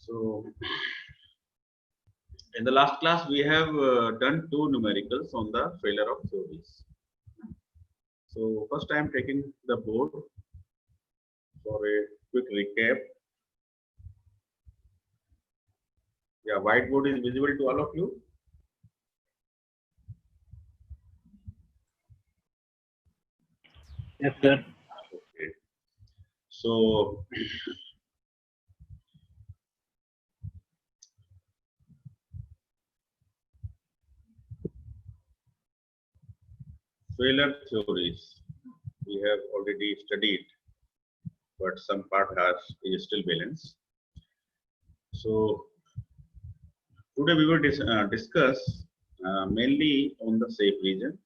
So in the last class, we have done two numericals on the failure of theories. So first I am taking the board for a quick recap. Yeah, whiteboard is visible to all of you. Yes, sir. Okay. So failure theories we have already studied, but some part is still balanced. So today we will discuss mainly on the safe region,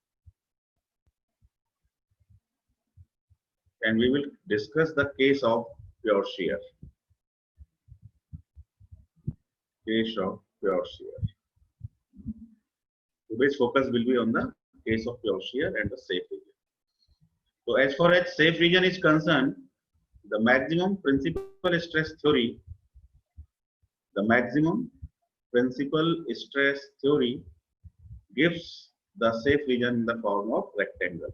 and we will discuss the case of pure shear. Case of pure shear. Today's focus will be on the case of pure shear and the safe region. So as far as safe region is concerned, the maximum principal stress theory, gives the safe region in the form of rectangle.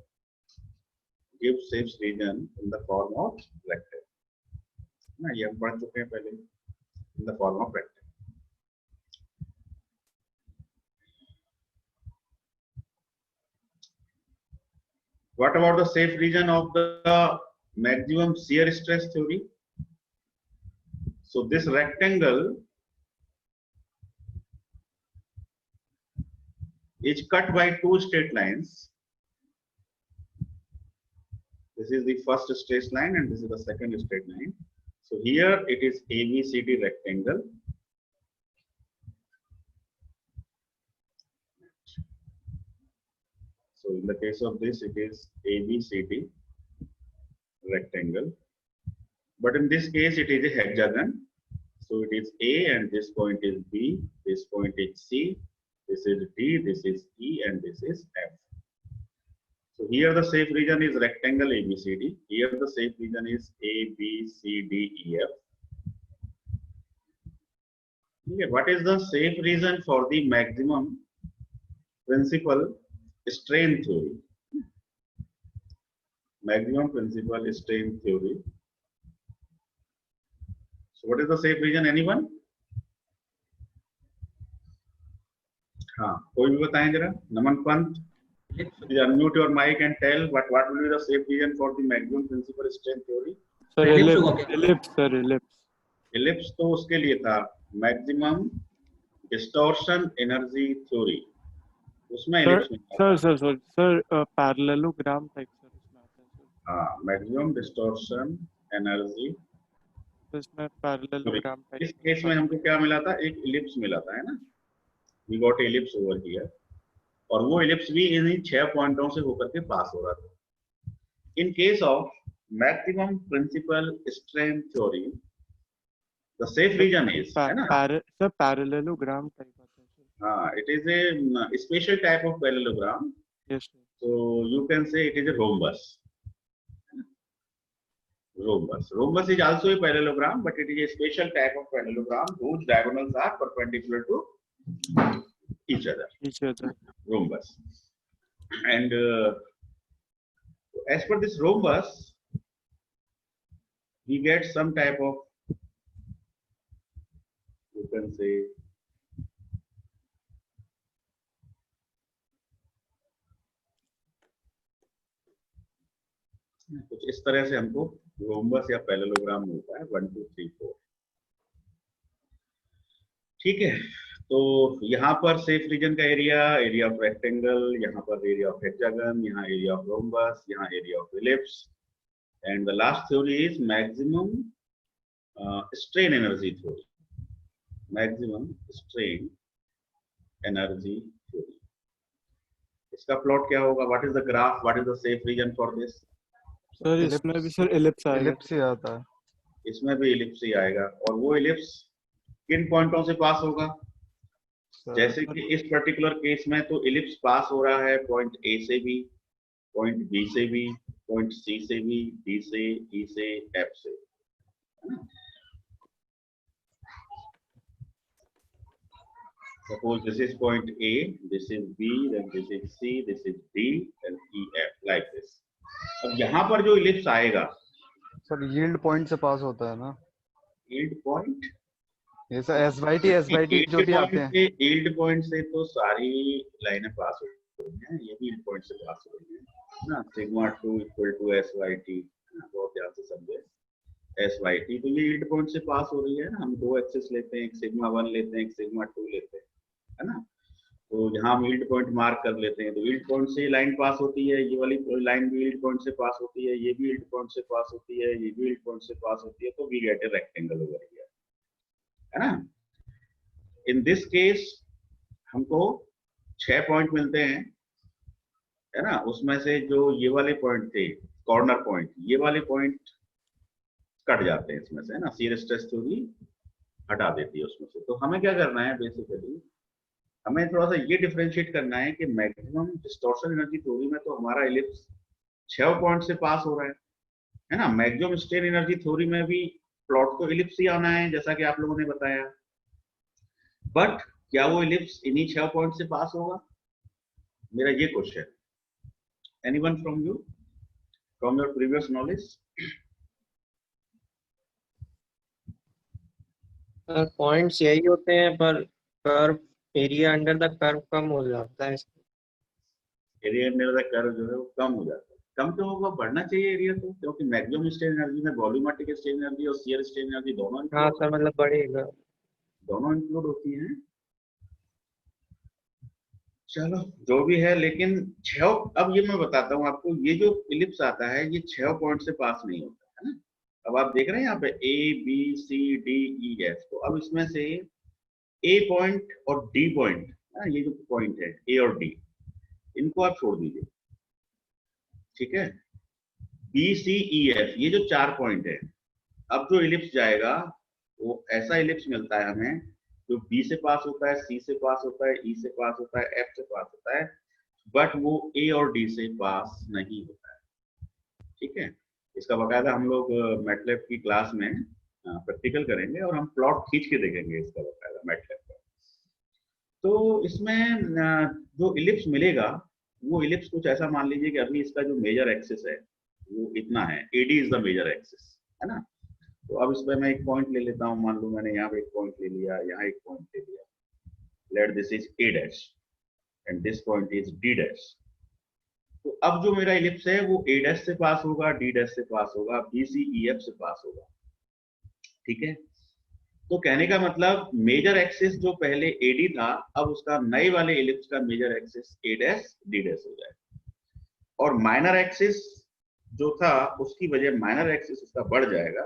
Gives safe region in the form of rectangle. ना ये हम पढ़ चुके हैं पहले, in the form of rectangle. What about the safe region of the maximum shear stress theory? So this rectangle is cut by two straight lines. This is the first straight line and this is the second straight line. So here it is ABCD rectangle. So in the case of this, it is ABCD rectangle. But in this case, it is a hexagon. So it is A and this point is B, this point is C, this is D, this is E, and this is F. So here the safe region is rectangle ABCD. Here the safe region is ABCDEF. Okay, what is the safe region for the maximum principal strain theory? Maximum principal strain theory. So what is the safe region? Anyone? हाँ, कोई भी बताएं जरा. Naman Pant. Please unmute your mic and tell what will be the safe region for the maximum principal strain theory. Sir, ellipse, sir, ellipse. Ellipse तो उसके लिए था maximum distortion energy theory. उसमें ellipse में Sir, parallelogram type sir इसमें आता है sir. हाँ, maximum distortion energy. तो इसमें parallelogram type. इस केस में हमको क्या मिला था? एक ellipse मिला था, है ना? We got ellipse over here. और वो ellipse भी इन 6 पॉइंटों से होकर के पास हो रहा था. In case of maximum principal strain theory, the safe region is, है ना? Sir, parallelogram type आता है sir. It is a special type of parallelogram. Yes sir. So you can say it is a rhombus. Rhombus is also a parallelogram, but it is a special type of parallelogram whose diagonals are perpendicular to each other. Rhombus. And as per this rhombus, we get some type of, you can say, कुछ इस तरह से हमको rhombus या parallelogram मिलता है 1 2 3 4. ठीक है, तो यहाँ पर सेफ रीजन का एरिया ऑफ रेक्टेंगल, यहाँ पर एरिया ऑफ हेक्सागन, यहाँ एरिया ऑफ रोम्बस, यहाँ area of ellipse, and the last theory is maximum strain energy theory. Maximum strain energy theory. इसका प्लॉट क्या होगा? What is the graph? What is the safe region for this? Sir इसमें भी sir ellipse आएगा. Ellipse ही आता है. इसमें भी एलिप्स ही आएगा. और वो एलिप्स किन पॉइंटों से पास होगा? जैसे कि इस पर्टिकुलर केस में तो एलिप्स पास हो रहा है पॉइंट ए से भी, पॉइंट बी से भी, पॉइंट सी से भी, डी से, ई से, एफ से. Suppose this is point A, this is B, then this is C, this is D, and E, F, like this. अब यहाँ पर जो इलिप्स आएगा, सर यील्ड पॉइंट से पास होता है ना, यील्ड पॉइंट, ये सर एस बाई टी जो भी आते हैं। यील्ड पॉइंट से तो सारी लाइनें पास हो रही हैं, ये भी यील्ड पॉइंट से पास हो रही है ना। Sigma 2 equal to S Y T, बहुत ध्यान से समझे, एस वाई टी, तो ये यील्ड पॉइंट से पास हो रही है ना। हम दो एक्सिस लेते हैं, एक सिग्मा 1 लेते हैं, एक सिग्मा 2 लेते हैं, है ना। तो यहाँ हम यील्ड पॉइंट मार्क कर लेते हैं, तो यील्ड पॉइंट से लाइन पास होती है, ये वाली लाइन भी यील्ड पॉइंट से पास होती है, ये भी यील्ड पॉइंट से पास होती है, ये भी यील्ड पॉइंट से पास होती है, तो we get a rectangle over here, है ना। इन दिस केस हमको 6 पॉइंट मिलते हैं, है ना। उसमें से जो ये वाले पॉइंट थे, कॉर्नर पॉइंट, ये वाले पॉइंट कट जाते हैं इसमें से, है ना। शियर स्ट्रेस थ्योरी हटा देती है उसमें से। तो हमें क्या करना है, बेसिकली हमें थोड़ा सा ये डिफरेंशिएट करना है कि मैक्सिमम डिस्टॉर्शन एनर्जी थ्योरी में तो हमारा इलिप्स 6 पॉइंट से पास हो रहा है ना। मैक्सिमम स्ट्रेन एनर्जी थ्योरी में भी प्लॉट तो इलिप्स ही आना है, जैसा कि आप लोगों ने बताया, बट क्या वो इलिप्स इन्हीं 6 पॉइंट से पास होगा, मेरा ये question. Anyone from you, from your previous knowledge? Points यही होते हैं, पर curve, area under the curve कम हो जाता है। एरिया अंडर द कर्व जो है वो कम हो जाता है। कम तो होगा, बढ़ना चाहिए एरिया तो, क्योंकि मैक्सिमम स्ट्रेन एनर्जी में वॉल्यूमेट्रिक स्ट्रेन एनर्जी और शियर स्ट्रेन एनर्जी दोनों हाँ सर, मतलब बढ़ेगा, दोनों इंक्लूड होती हैं। चलो जो भी है, लेकिन 6, अब ये मैं बताता हूँ आपको, ये जो इलिप्स आता है ये 6 पॉइंट से पास नहीं होता है ना। अब आप देख रहे हैं यहाँ पे A B C D E F, तो अब इसमें से ए पॉइंट और डी पॉइंट, ये जो पॉइंट है ए और डी, इनको आप छोड़ दीजिए, ठीक है। बी सी ई एफ, ये जो 4 पॉइंट है, अब जो इलिप्स जाएगा वो ऐसा इलिप्स मिलता है हमें जो बी से पास होता है, सी से पास होता है, ई से पास होता है, एफ से पास होता है, बट वो ए और डी से पास नहीं होता है, ठीक है। इसका बकायदा हम लोग मैटलैब की क्लास में प्रैक्टिकल करेंगे और हम प्लॉट खींच के देखेंगे इसका बकायदा मैटलैब पर। तो इसमें जो इलिप्स मिलेगा वो इलिप्स कुछ ऐसा मान लीजिए कि अभी इसका जो मेजर एक्सिस है वो इतना है, AD is the major axis, है ना। तो अब इसमें मैं एक पॉइंट ले लेता हूँ, मान लो मैंने यहाँ पे एक पॉइंट ले लिया, यहाँ एक पॉइंट ले लिया, late this is a dash and this point is D dash. तो अब जो मेरा इलिप्स है वो ए डैश से पास होगा, डी डैश से पास होगा, बी सी ई एफ से पास होगा, ठीक है। तो कहने का मतलब मेजर एक्सिस जो पहले एडी था, अब उसका नए वाले इलिप्स का मेजर एक्सिस ए डैश डी डैश हो जाएगा, और माइनर एक्सिस जो था उसकी वजह माइनर एक्सिस उसका बढ़ जाएगा।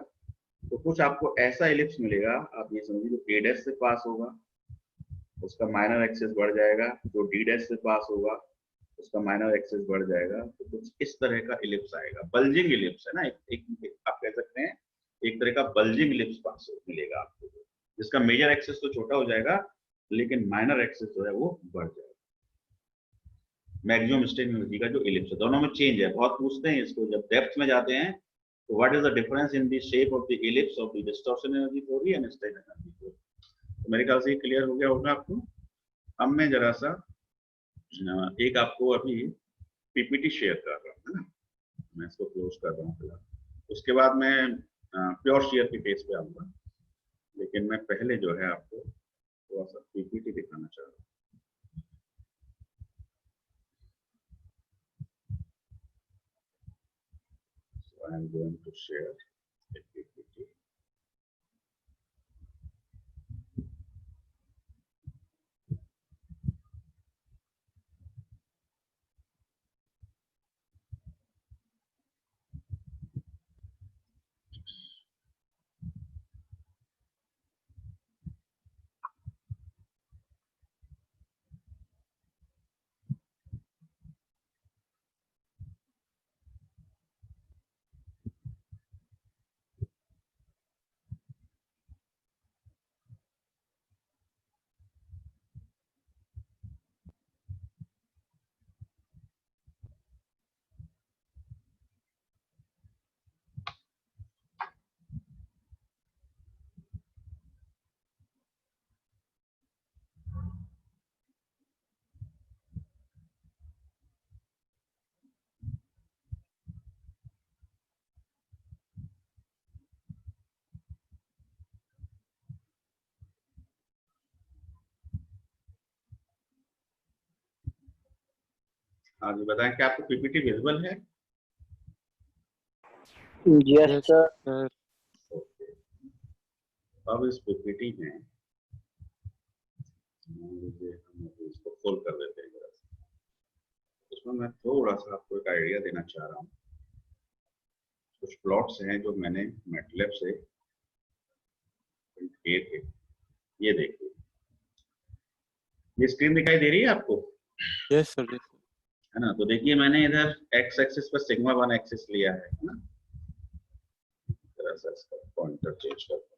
तो कुछ आपको ऐसा इलिप्स मिलेगा, आप ये समझिए, जो ए डैश से पास होगा उसका माइनर एक्सिस बढ़ जाएगा, जो डी डैश से पास होगा उसका माइनर एक्सिस बढ़ जाएगा। तो कुछ इस तरह का इलिप्स आएगा, बल्जिंग इलिप्स है ना, एक आप कह सकते हैं एक तरह का बल्जिंग इलिप्स पास मिलेगा आपको, जिसका मेजर एक्सिस तो छोटा हो जाएगा लेकिन माइनर एक्सिस जो है वो बढ़ जाएगा। मैक्सिमम स्ट्रेन एनर्जी का जो इलिप्स है, दोनों में चेंज है, बहुत पूछते हैं इसको जब डेप्थ में जाते हैं, तो what is the difference in the shape of the ellipse of the distortion energy theory and strain energy theory. तो मेरे ख्याल से क्लियर हो गया होगा आपको। अब मैं जरा सा एक आपको अभी पीपीटी शेयर कर रहा हूँ, है ना, मैं इसको क्लोज कर रहा हूँ फिलहाल, उसके बाद मैं प्योर शेयर के केस पे आऊंगा, लेकिन मैं पहले जो है आपको थोड़ा सा पीपीटी दिखाना चाह रहा हूँ। So I am going to share a PPT. आगे बताएं क्या आपको पीपीटी विजिबल है? Yes Yes, sir. sir. Okay, अब इस पीपीटी में मान लीजिए हम अभी इसको खोल कर देते हैं जरा सा। इसमें मैं थोड़ा सा आपको एक आइडिया देना चाह रहा हूँ। कुछ प्लॉट्स हैं जो मैंने मैटलैब से प्रिंट किए थे। ये देखिए, ये स्क्रीन दिखाई दे रही है आपको, Yes, sir. Yes, sir. है ना? तो देखिए मैंने इधर एक्स एक्सिस पर सिग्मा 1 एक्सिस लिया है ना? जरा सा इसका पॉइंटर चेंज करते हैं।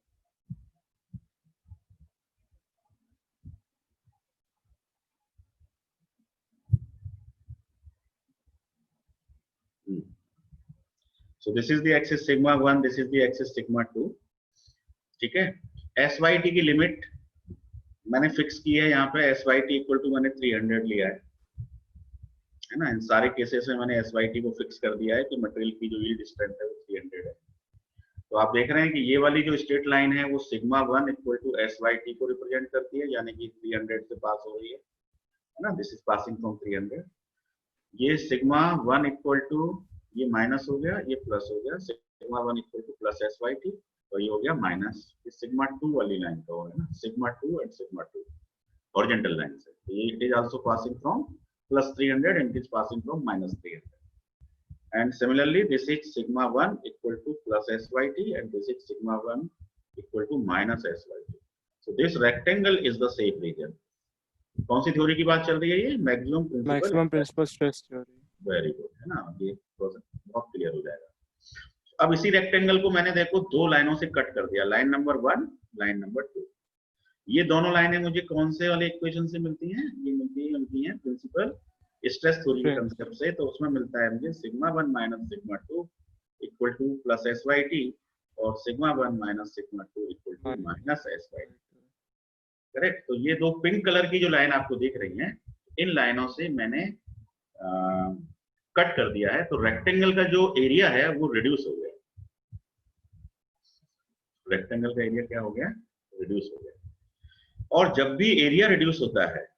So this is the axis sigma 1, this is the axis sigma 2, ठीक है? SYT की लिमिट मैंने फिक्स की है यहाँ पे, SYT इक्वल टू मैंने 300 लिया है ना? इन सारे केसेस में मैंने SYT को फिक्स कर दिया है कि मटेरियल की जो यील्ड स्ट्रेंथ है वो 300 है। तो आप देख रहे हैं कि ये वाली जो स्ट्रेट लाइन है वो सिग्मा 1 इक्वल टू SYT को रिप्रेजेंट करती है, यानी कि 300 से पास हो रही है ना? This is passing from 300। ये सिग्मा 1 इक्वल टू, ये माइनस हो गया, ये प्लस हो गया, sigma 1 equal to plus SYT, और ये हो गया माइनस, ये सिग्मा 2 वाली लाइन का हो है ना? Sigma 2 and sigma 2 horizontal line से, तो ये it is also passing from plus 300 and it is passing from minus 300, and similarly this is sigma 1 equal to plus SYT and this is sigma 1 equal to minus SYT. So this rectangle is the safe region. कौन सी theory की बात चल रही है? ये Maximum principal stress theory. Very good, है ना? ये बहुत क्लियर हो जाएगा। अब इसी रेक्टेंगल को मैंने देखो दो लाइनों से कट कर दिया, लाइन नंबर 1, लाइन नंबर 2। ये दोनों लाइनें मुझे कौन से वाले इक्वेशन से मिलती हैं? ये मिलती हैं प्रिंसिपल स्ट्रेस थ्योरी के कंसेप्ट से। तो उसमें मिलता है मुझे sigma 1 minus sigma 2 equal to plus SYT और sigma 1 minus sigma 2 equal to minus SYT। Correct? तो ये दो पिंक कलर की जो लाइन आपको दिख रही हैं, इन लाइनों से मैंने कट कर दिया है, तो रेक्टेंगल का जो एरिया है वो रिड्यूस हो गया। रेक्टेंगल का एरिया क्या हो गया? रिड्यूस हो गया। और जब भी एरिया रिड्यूस होता है,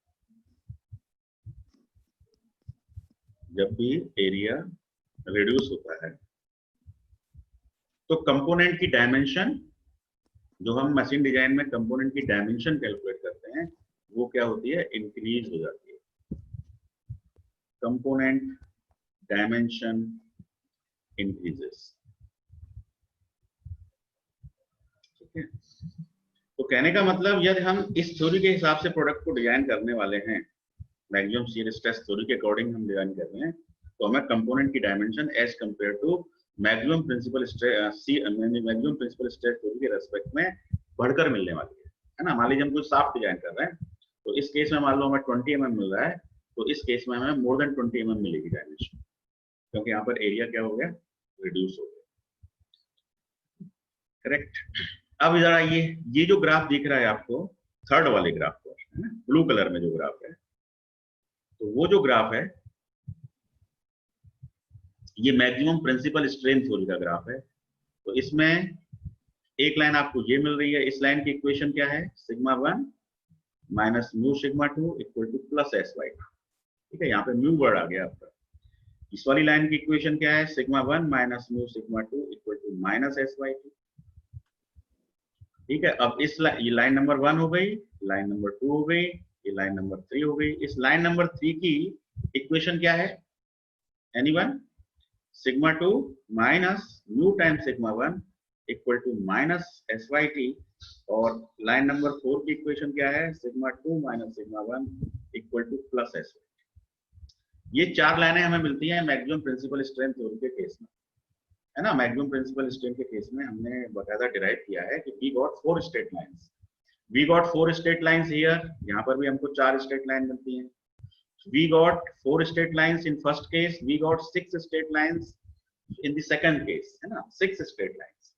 जब भी एरिया रिड्यूस होता है तो कंपोनेंट की डायमेंशन, जो हम मशीन डिजाइन में कंपोनेंट की डायमेंशन कैलकुलेट करते हैं, वो क्या होती है? इंक्रीज हो जाती है। कंपोनेंट डायमेंशन इंक्रीजेस, ठीक है? तो कहने का मतलब यदि हम इस थ्योरी के हिसाब से प्रोडक्ट को डिजाइन करने वाले हैं, मैक्सिमम शियर स्ट्रेस थ्योरी के अकॉर्डिंग हम डिजाइन कर रहे हैं, तो हमें कंपोनेंट की dimension as compare to maximum principal stress theory के रेस्पेक्ट में बढ़कर मिलने वाली है ना? मान लीजिए हम कोई शाफ्ट डिजाइन कर रहे हैं, तो इस केस में मान लो हमें 20 mm मिल रहा है, तो इस केस में हमें मोर देन 20 mm मिलेगी डायमेंशन, क्योंकि यहाँ पर एरिया क्या हो गया? रिड्यूस हो गया। करेक्ट? अब जरा ये जो ग्राफ दिख रहा है आपको, थर्ड वाले ग्राफ पर, है ना? ब्लू कलर में जो ग्राफ है, तो वो जो ग्राफ है ये मैक्सिमम प्रिंसिपल स्ट्रेन थ्योरी का ग्राफ है। तो इसमें एक लाइन आपको ये मिल रही है, इस लाइन की इक्वेशन क्या है? Sigma 1 minus mu sigma 2 equal to plus SYT, ठीक है? यहाँ पे म्यू वर्ड आ गया आपका। इस वाली लाइन की इक्वेशन क्या है? Sigma 1 minus mu sigma 2 equal to minus SYT, ठीक है? अब इस ये लाइन नंबर 1 हो गई, लाइन नंबर 2 हो गई, ये लाइन नंबर 3 हो गई। इस लाइन नंबर 3 की इक्वेशन क्या है? Anyone? Sigma 2 minus mu time sigma 1 equal to minus SYT, और लाइन नंबर 4 की इक्वेशन क्या है? Sigma 2 minus sigma 1 equal to plus SYT। ये चार लाइनें हमें मिलती हैं मैक्सिमम प्रिंसिपल स्ट्रेन थ्योरी के केस में, है ना? मैक्सिमम प्रिंसिपल स्ट्रेन के केस में हमने बकायदा डिराइव किया है कि we got 4 straight lines, we got 4 straight lines here, यहाँ पर भी हमको 4 स्ट्रेट लाइन मिलती हैं। We got 4 straight lines in first case, we got 6 straight lines in the second case, है ना? 6 straight lines,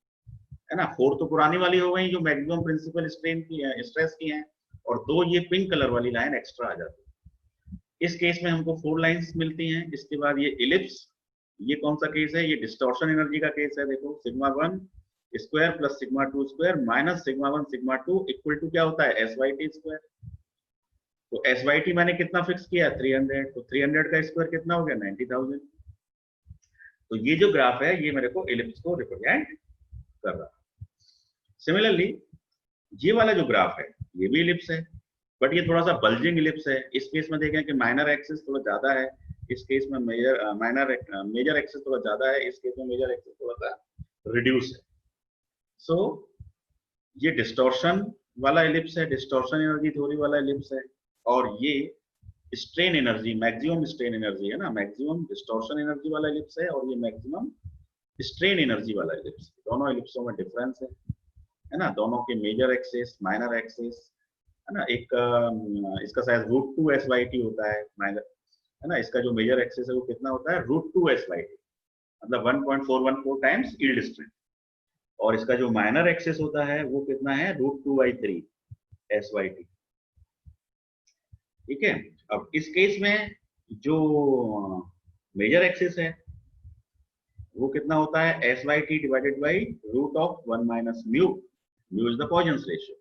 है ना? 4 तो पुरानी वाली हो गई जो मैक्सिमम प्रिंसिपल स्ट्रेन की है, स्ट्रेस की हैं, और 2 ये पिंक कलर वाली लाइन एक्स्ट्रा आ जाती है। इस केस में हमको 4 लाइंस मिलती हैं। इसके बाद ये इलिप्स, ये कौन सा केस है? ये डिस्टॉर्शन एनर्जी का केस है। देखो sigma 1 square plus sigma 2 square minus sigma 1 sigma 2 equal to क्या होता है? SYT square. तो SYT मैंने कितना फिक्स किया 300, तो 300 का स्क्वायर कितना हो गया 90,000। तो ये जो ग्राफ है ये मेरे को इलिप्स को रिप्रेजेंट कर रहा है। सिमिलरली ये वाला जो ग्राफ है ये भी इलिप्स है, बट ये थोड़ा सा बल्जिंग इलिप्स है। इस केस में देखें कि माइनर एक्सिस थोड़ा ज्यादा है, इस केस में मेजर एक्सिस थोड़ा ज्यादा है, इस केस में मेजर एक्सिस थोड़ा सा रिड्यूस है। सो ये डिस्टॉर्शन वाला इलिप्स है, डिस्टॉर्शन एनर्जी थ्योरी वाला इलिप्स है, और ये strain energy, maximum strain energy है ना, मैक्सिमम डिस्टॉर्शन एनर्जी वाला इलिप्स है, और ये मैक्सिमम स्ट्रेन एनर्जी वाला इलिप्स। दोनों इलिप्सों में डिफरेंस है ना, दोनों के मेजर एक्सिस माइनर एक्सिस है ना। एक इसका शायद √2 SYT होता है माइनर, है ना, इसका जो मेजर एक्सिस है वो कितना होता है √2 SYT, मतलब 1.414 टाइम्स यील्ड स्ट्रेंथ, और इसका जो माइनर एक्सिस होता है वो कितना है √2/3 SYT। ठीक है, अब इस केस में जो मेजर एक्सिस है वो कितना होता है SYT divided by √1 - mu, mu is the Poisson's ratio,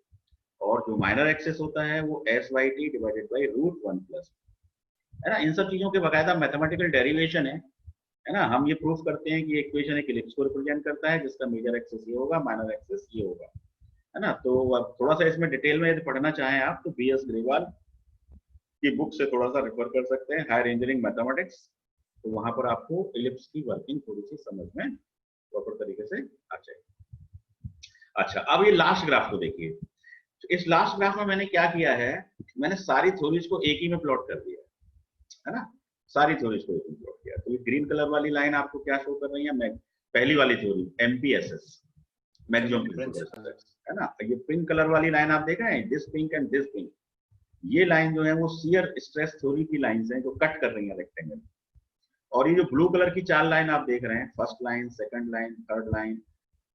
और जो माइनर एक्सिस होता है वो SYT डिवाइडेड बाई √1+, है ना। इन सब चीजों के बकायदा मैथमेटिकल डेरिवेशन है ना। हम ये प्रूफ करते हैं कि इक्वेशन एक इलिप्स को रिप्रेजेंट करता है जिसका मेजर एक्सिस ये होगा, माइनर एक्सिस ये होगा, है ना। तो अब थोड़ा सा इसमें डिटेल में यदि पढ़ना चाहें आप तो BS ग्रेवाल की बुक से थोड़ा सा रेफर कर सकते हैं, हायर इंजीनियरिंग मैथमेटिक्स। तो वहां पर आपको इलिप्स की वर्किंग थोड़ी सी समझ में प्रॉपर तरीके से आ जाएगी। अच्छा, अब ये लास्ट ग्राफ को देखिए। तो इस लास्ट ग्राफ में मैंने क्या किया है, मैंने सारी थ्योरीज को एक ही में प्लॉट कर दिया है ना, सारी थ्योरीज को एक में प्लॉट किया। तो ये ग्रीन कलर वाली लाइन आपको क्या शो कर रही है, पहली वाली थ्योरी MPSS, मैक्सिमम प्रिंसिपल, है ना। ये पिंक कलर वाली लाइन आप देख रहे हैं, this pink and this pink, ये लाइन जो है वो शियर स्ट्रेस थ्योरी की लाइंस हैं जो कट कर रही है रेक्टेंगल। और ये जो ब्लू कलर की 4 लाइन आप देख रहे हैं, first line, second line, third line,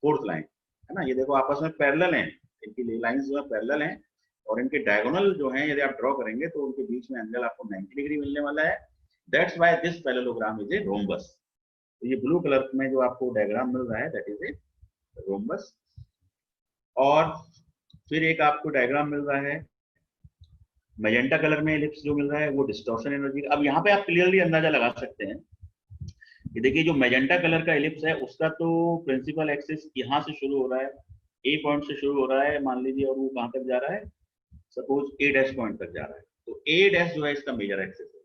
fourth line, है ना, ये देखो आपस में पैरेलल हैं, इनकी लाइंस जो है पैरेलल हैं, और इनके डायगोनल जो हैं यदि आप ड्रॉ करेंगे तो उनके बीच में एंगल आपको 90 डिग्री मिलने वाला है। That's why this parallelogram is a rhombus. तो ये ब्लू कलर में जो आपको डायग्राम मिल रहा है दैट इज ए रोम्बस। और फिर एक आपको डायग्राम मिल रहा है मैजेंटा कलर में इलिप्स जो मिल रहा है वो डिस्टॉर्शन एनर्जी। अब यहाँ पे आप क्लियरली अंदाजा लगा सकते हैं कि देखिए जो मैजेंटा कलर का इलिप्स है उसका तो प्रिंसिपल एक्सिस यहाँ से शुरू हो रहा है, A पॉइंट से शुरू हो रहा है मान लीजिए, और वो कहाँ तक जा रहा है, सपोज A' पॉइंट तक जा रहा है। तो A' जो है इसका मेजर एक्सिस है।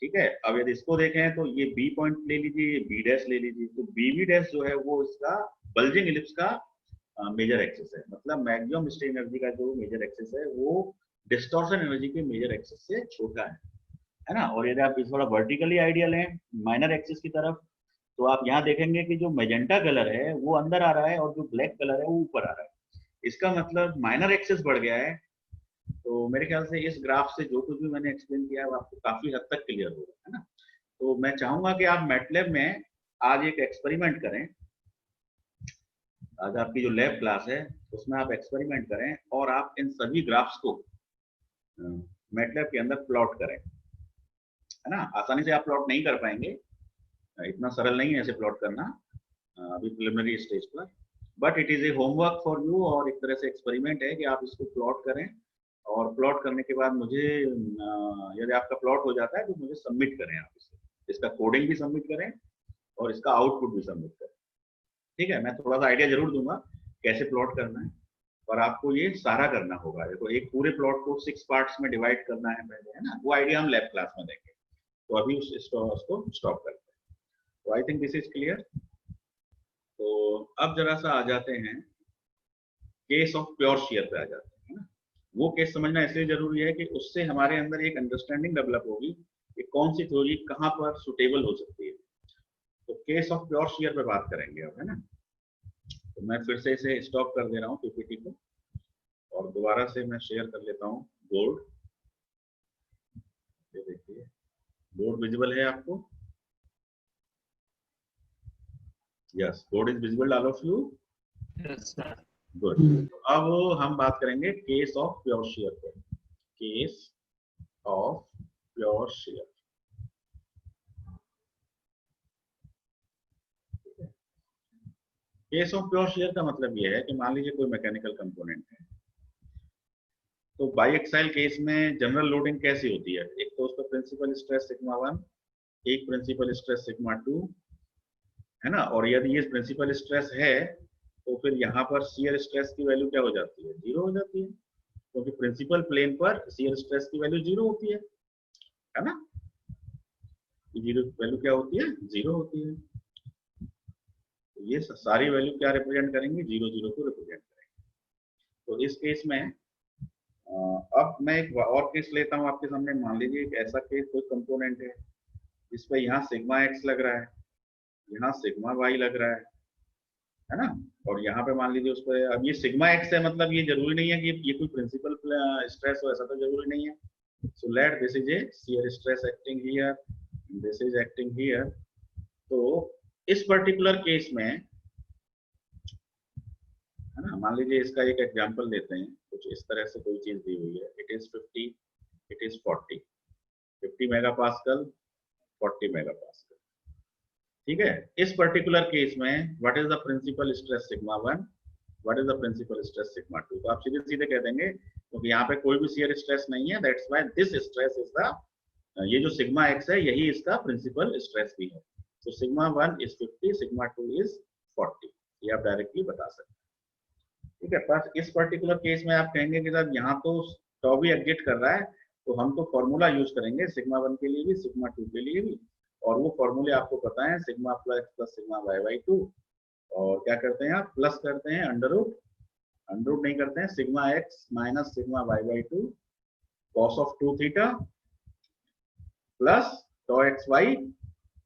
ठीक है, अब यदि इसको देखें तो ये B पॉइंट ले लीजिए, ये B' ले लीजिए, तो BB' जो है वो इसका बल्जिंग इलिप्स का मेजर एक्सिस है। मतलब मैक्सिमम स्ट्रेन एनर्जी का जो मेजर एक्सिस है वो डिस्टॉर्शन एनर्जी के मेजर एक्सिस से छोटा है ना। और यदि आप इस थोड़ा वर्टिकली आइडियल है माइनर एक्सिस की तरफ, तो आप यहाँ देखेंगे कि जो मैजेंटा कलर है वो अंदर आ रहा है और जो ब्लैक कलर है वो ऊपर आ रहा है। इसका मतलब माइनर एक्सिस बढ़ गया है। तो मेरे ख्याल से इस ग्राफ से जो कुछ भी मैंने एक्सप्लेन किया है आपको काफी हद तक क्लियर हो रहा है ना। तो मैं चाहूंगा कि आप मैटलैब में आज एक एक्सपेरिमेंट करें, आज आपकी जो लैब क्लास है उसमें आप एक्सपेरिमेंट करें और आप इन सभी ग्राफ्स को मैटलैब के अंदर प्लॉट करें, है ना। आसानी से आप प्लॉट नहीं कर पाएंगे, इतना सरल नहीं है ऐसे प्लॉट करना अभी प्रिलिमिनरी स्टेज पर, but it is a homework for you, और एक तरह से एक्सपेरिमेंट है कि आप इसको प्लॉट करें, और प्लॉट करने के बाद मुझे यदि आपका प्लॉट हो जाता है तो मुझे सबमिट करें, आप इसका कोडिंग भी सबमिट करें और इसका आउटपुट भी सबमिट करें। ठीक है, मैं थोड़ा सा आइडिया जरूर दूंगा कैसे प्लॉट करना है, पर आपको ये सारा करना होगा। देखो एक पूरे प्लॉट को 6 पार्ट्स में डिवाइड करना है पहले, है ना, वो आइडिया हम लैब क्लास में देंगे। तो अभी उसको स्टॉप करते हैं। तो I think this is clear. तो अब जरा सा आ जाते हैं केस ऑफ प्योर शेयर पे आ जाते हैं, है ना। वो केस समझना इसलिए जरूरी है कि उससे हमारे अंदर एक अंडरस्टैंडिंग डेवलप होगी कि कौन सी थ्योरी कहाँ पर सुटेबल हो सकती है। तो केस ऑफ प्योर शेयर पे बात करेंगे अब, है ना। तो मैं फिर से इसे स्टॉप कर दे रहा हूँ पीपीटी को, और दोबारा से मैं शेयर कर लेता हूँ बोर्ड। ये देखिए बोर्ड विजिबल है आपको? Yes, board is visible all of you? Good. तो अब हम बात करेंगे केस ऑफ प्योर शेयर पे। Case of pure share, case of pure share का मतलब यह है कि मान लीजिए कोई मैकेनिकल कंपोनेंट है, तो बाईएक्साइल केस में जनरल लोडिंग कैसी होती है? एक तो उसका प्रिंसिपल स्ट्रेस सिग्मा 1, एक प्रिंसिपल स्ट्रेस सिग्मा 2, है ना। और यदि ये प्रिंसिपल स्ट्रेस है तो फिर यहाँ पर शियर स्ट्रेस की वैल्यू क्या हो जाती है? 0 हो जाती है, क्योंकि प्रिंसिपल प्लेन पर शियर स्ट्रेस की वैल्यू 0 होती है ना। जीरो वैल्यू क्या होती है? 0 होती है। तो ये सारी वैल्यू क्या रिप्रेजेंट करेंगे? 0 0 को रिप्रेजेंट करेंगे। तो इस केस में अब मैं एक और केस लेता हूँ आपके सामने। मान लीजिए एक ऐसा केस, कोई कंपोनेंट है जिसपे यहाँ सिग्मा एक्स लग रहा है, यहाँ सिग्मा वाई लग रहा है ना। और यहाँ पे मान लीजिए उस पर, अब ये सिग्मा एक्स है, मतलब ये जरूरी नहीं है कि ये कोई प्रिंसिपल स्ट्रेस हो, ऐसा तो जरूरी नहीं है। सो let this is a shear stress acting here, this is acting here. तो इस पर्टिकुलर केस में, है ना, मान लीजिए इसका एक एग्जांपल लेते हैं। कुछ इस तरह से कोई चीज दी हुई है, it is 50, it is 40, 50 megapascal, 40 megapascal, ठीक है। इस पर्टिकुलर केस में what is the principal stress sigma 1, what is the principal stress sigma 2? तो आप सीधे सीधे कह देंगे, क्योंकि यहाँ पे कोई भी शियर स्ट्रेस नहीं है, that's why this stress is the, ये जो सिग्मा एक्स है यही इसका प्रिंसिपल स्ट्रेस भी है। तो सिग्मा 1 इज 50, सिग्मा 2 इज 40, ये आप डायरेक्टली बता सकते हैं, ठीक है। पर इस पर्टिकुलर केस में आप कहेंगे कि साहब यहाँ तो टॉ भी एग्जिट कर रहा है, तो हम तो फॉर्मूला यूज करेंगे सिग्मा 1 के लिए भी, सिग्मा 2 के लिए भी, और वो फॉर्मूले आपको पता है, sigma plus sigma y by 2, और क्या करते हैं आप, प्लस करते हैं अंडर रूट नहीं करते हैं, sigma x minus sigma y by 2 cos of 2 theta plus tau x y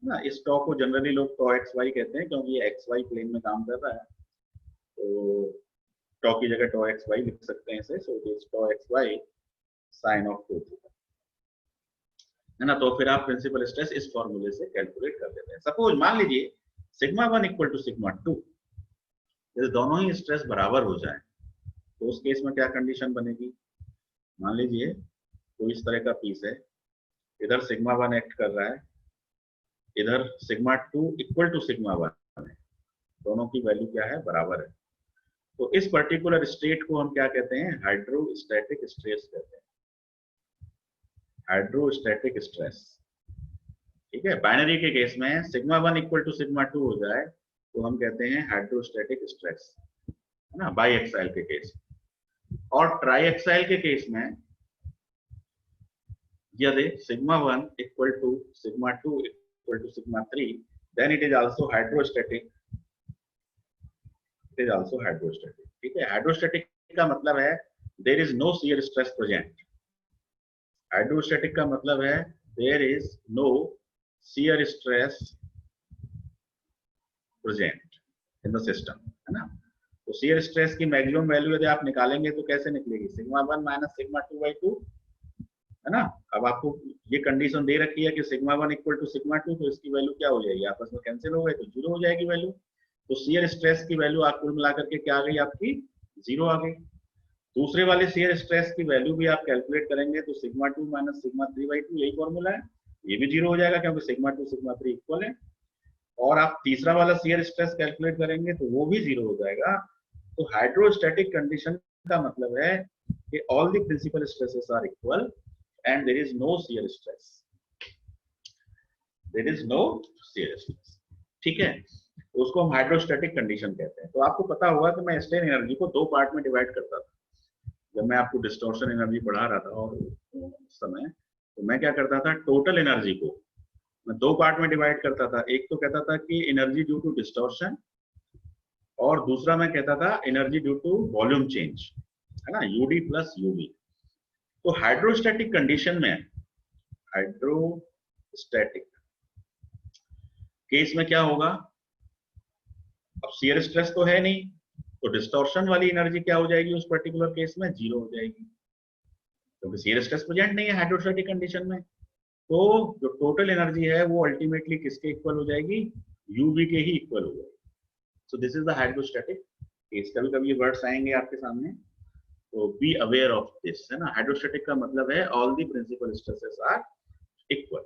ना। इस टॉ को जनरली लोग टॉ एक्स वाई कहते हैं, क्योंकि ये एक्स वाई प्लेन में काम कर रहा है, तो टॉ की जगह टॉ एक्स वाई लिख सकते हैं इसे। So it is tau x y sine of 2 theta, है ना। तो फिर आप प्रिंसिपल स्ट्रेस इस फॉर्मूले से कैलकुलेट कर देते हैं। सपोज मान लीजिए सिग्मा 1 इक्वल टू सिग्मा 2, यदि दोनों ही स्ट्रेस बराबर हो जाए तो उस केस में क्या कंडीशन बनेगी? मान लीजिए कोई इस तरह का पीस है, इधर सिग्मा 1 एक्ट कर रहा है, इधर सिग्मा 2 इक्वल टू सिग्मा 1 है, दोनों की वैल्यू क्या है? बराबर है। तो इस पर्टिकुलर स्टेट को हम क्या कहते हैं? हाइड्रोस्टैटिक स्ट्रेस कहते हैं, हाइड्रोस्टैटिक स्ट्रेस, ठीक है। बाइनरी के केस में सिग्मा 1 इक्वल टू सिग्मा 2 हो जाए तो हम कहते हैं हाइड्रोस्टैटिक स्ट्रेस, है ना, बाई एक्साइल के केस। और ट्राई एक्साइल के केस में यदि sigma 1 equal to sigma 2 equal to sigma 3, then it is also hydrostatic, it is also hydrostatic, ठीक है। हाइड्रोस्टैटिक का मतलब है there is no shear stress present. Hydrostatic का मतलब है there is no shear stress present in the system, है ना। तो शियर स्ट्रेस की मैक्सिमम वैल्यू यदि आप निकालेंगे तो कैसे निकलेगी? सिग्मा 1 माइनस सिग्मा 2 बाई 2, है ना। अब आपको ये कंडीशन दे रखी है कि सिग्मा 1 इक्वल टू सिग्मा 2, तो इसकी वैल्यू क्या हो जाएगी? आपस में कैंसिल हो गए तो 0 हो जाएगी वैल्यू। तो शियर स्ट्रेस की वैल्यू आप कुल मिलाकर के क्या आ गई आपकी? 0 आ गई। दूसरे वाले शियर स्ट्रेस की वैल्यू भी आप कैलकुलेट करेंगे तो सिग्मा 2 माइनस सिग्मा 3 बाई 2, यही फॉर्मूला है, ये भी 0 हो जाएगा क्योंकि सिग्मा 2 सिग्मा 3 इक्वल है। और आप तीसरा वाला शियर स्ट्रेस कैलकुलेट करेंगे तो वो भी 0 हो जाएगा। तो हाइड्रोस्टैटिक कंडीशन का मतलब है कि all the principal stresses are equal and there is no shear stress, there is no shear stress, ठीक है। तो उसको हम हाइड्रोस्टैटिक कंडीशन कहते हैं। तो आपको पता होगा कि मैं स्ट्रेन एनर्जी को 2 पार्ट में डिवाइड करता था जब मैं आपको डिस्टॉर्शन एनर्जी पढ़ा रहा था, और उस समय तो मैं क्या करता था, टोटल एनर्जी को मैं 2 पार्ट में डिवाइड करता था। एक तो कहता था कि एनर्जी ड्यू टू डिस्टॉर्शन, और दूसरा मैं कहता था energy due to volume change, है ना, यूडी प्लस यूवी। तो हाइड्रोस्टैटिक कंडीशन में, हाइड्रोस्टैटिक केस में क्या होगा? अब शियर स्ट्रेस तो है नहीं, तो डिस्टॉर्शन वाली एनर्जी क्या हो जाएगी उस पर्टिकुलर केस में? 0 हो जाएगी, क्योंकि शियर स्ट्रेस प्रेजेंट नहीं है हाइड्रोस्टैटिक कंडीशन में। तो जो टोटल एनर्जी है वो अल्टीमेटली किसके इक्वल हो जाएगी? यूवी के ही इक्वल हो जाएगी। सो this is the hydrostatic case. कभी कभी ये वर्ड्स आएंगे आपके सामने, तो बी अवेयर ऑफ दिस, है ना। हाइड्रोस्टैटिक का मतलब है all the principal stresses are equal.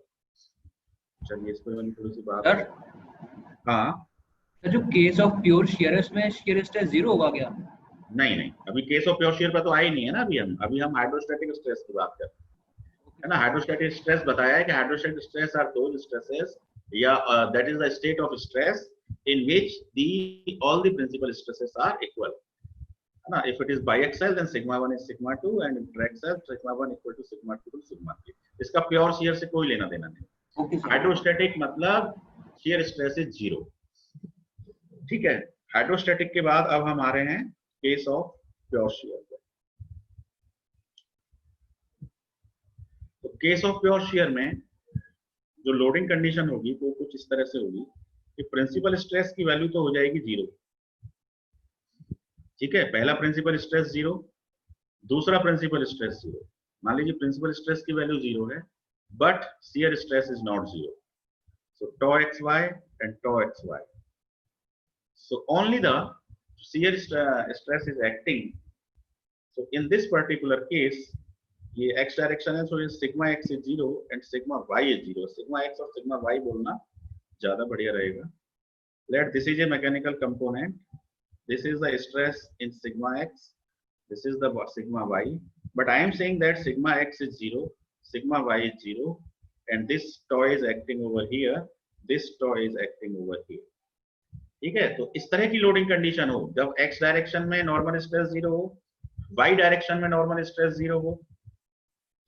चलिए इस पर थोड़ी सी बात है। हाँ, जो केस ऑफ प्योर शियर में शियर स्ट्रेस 0 होगा क्या? नहीं नहीं, अभी केस ऑफ प्योर शियर पर तो आए नहीं है ना, अभी हम हाइड्रोस्टैटिक स्ट्रेस की बात कर रहे हैं, है ना। हाइड्रोस्टैटिक स्ट्रेस बताया है कि hydrostatic stress are those stresses या that is the state of stress in which the all the principal stresses are equal, है ना। If it is biaxial then sigma 1 is sigma 2 and interaxial sigma 1 equal to sigma 2 to sigma 3। इसका pure shear से कोई लेना देना नहीं। Hydrostatic मतलब shear stress is 0, ठीक है। हाइड्रोस्टैटिक के बाद अब हम आ रहे हैं केस ऑफ प्योर शियर पर। तो केस ऑफ प्योर शियर में जो लोडिंग कंडीशन होगी वो कुछ इस तरह से होगी कि प्रिंसिपल स्ट्रेस की वैल्यू तो हो जाएगी 0, ठीक है। पहला प्रिंसिपल स्ट्रेस 0, दूसरा प्रिंसिपल स्ट्रेस 0। मान लीजिए प्रिंसिपल स्ट्रेस की वैल्यू 0 है but shear stress is not 0, so tau xy and tau xy, so only the shear stress is acting। so in this particular case ये x डायरेक्शन है, so sigma x is 0 and sigma y is 0। sigma x और sigma y बोलना ज्यादा बढ़िया रहेगा। let this is a mechanical component, this is the stress in sigma x, this is the sigma y, but I am saying that sigma x is 0, sigma y is 0 and this tau is acting over here, this tau is acting over here, ठीक है। तो इस तरह की loading condition हो जब x direction में normal stress 0 हो, y डायरेक्शन में नॉर्मल स्ट्रेस 0 हो,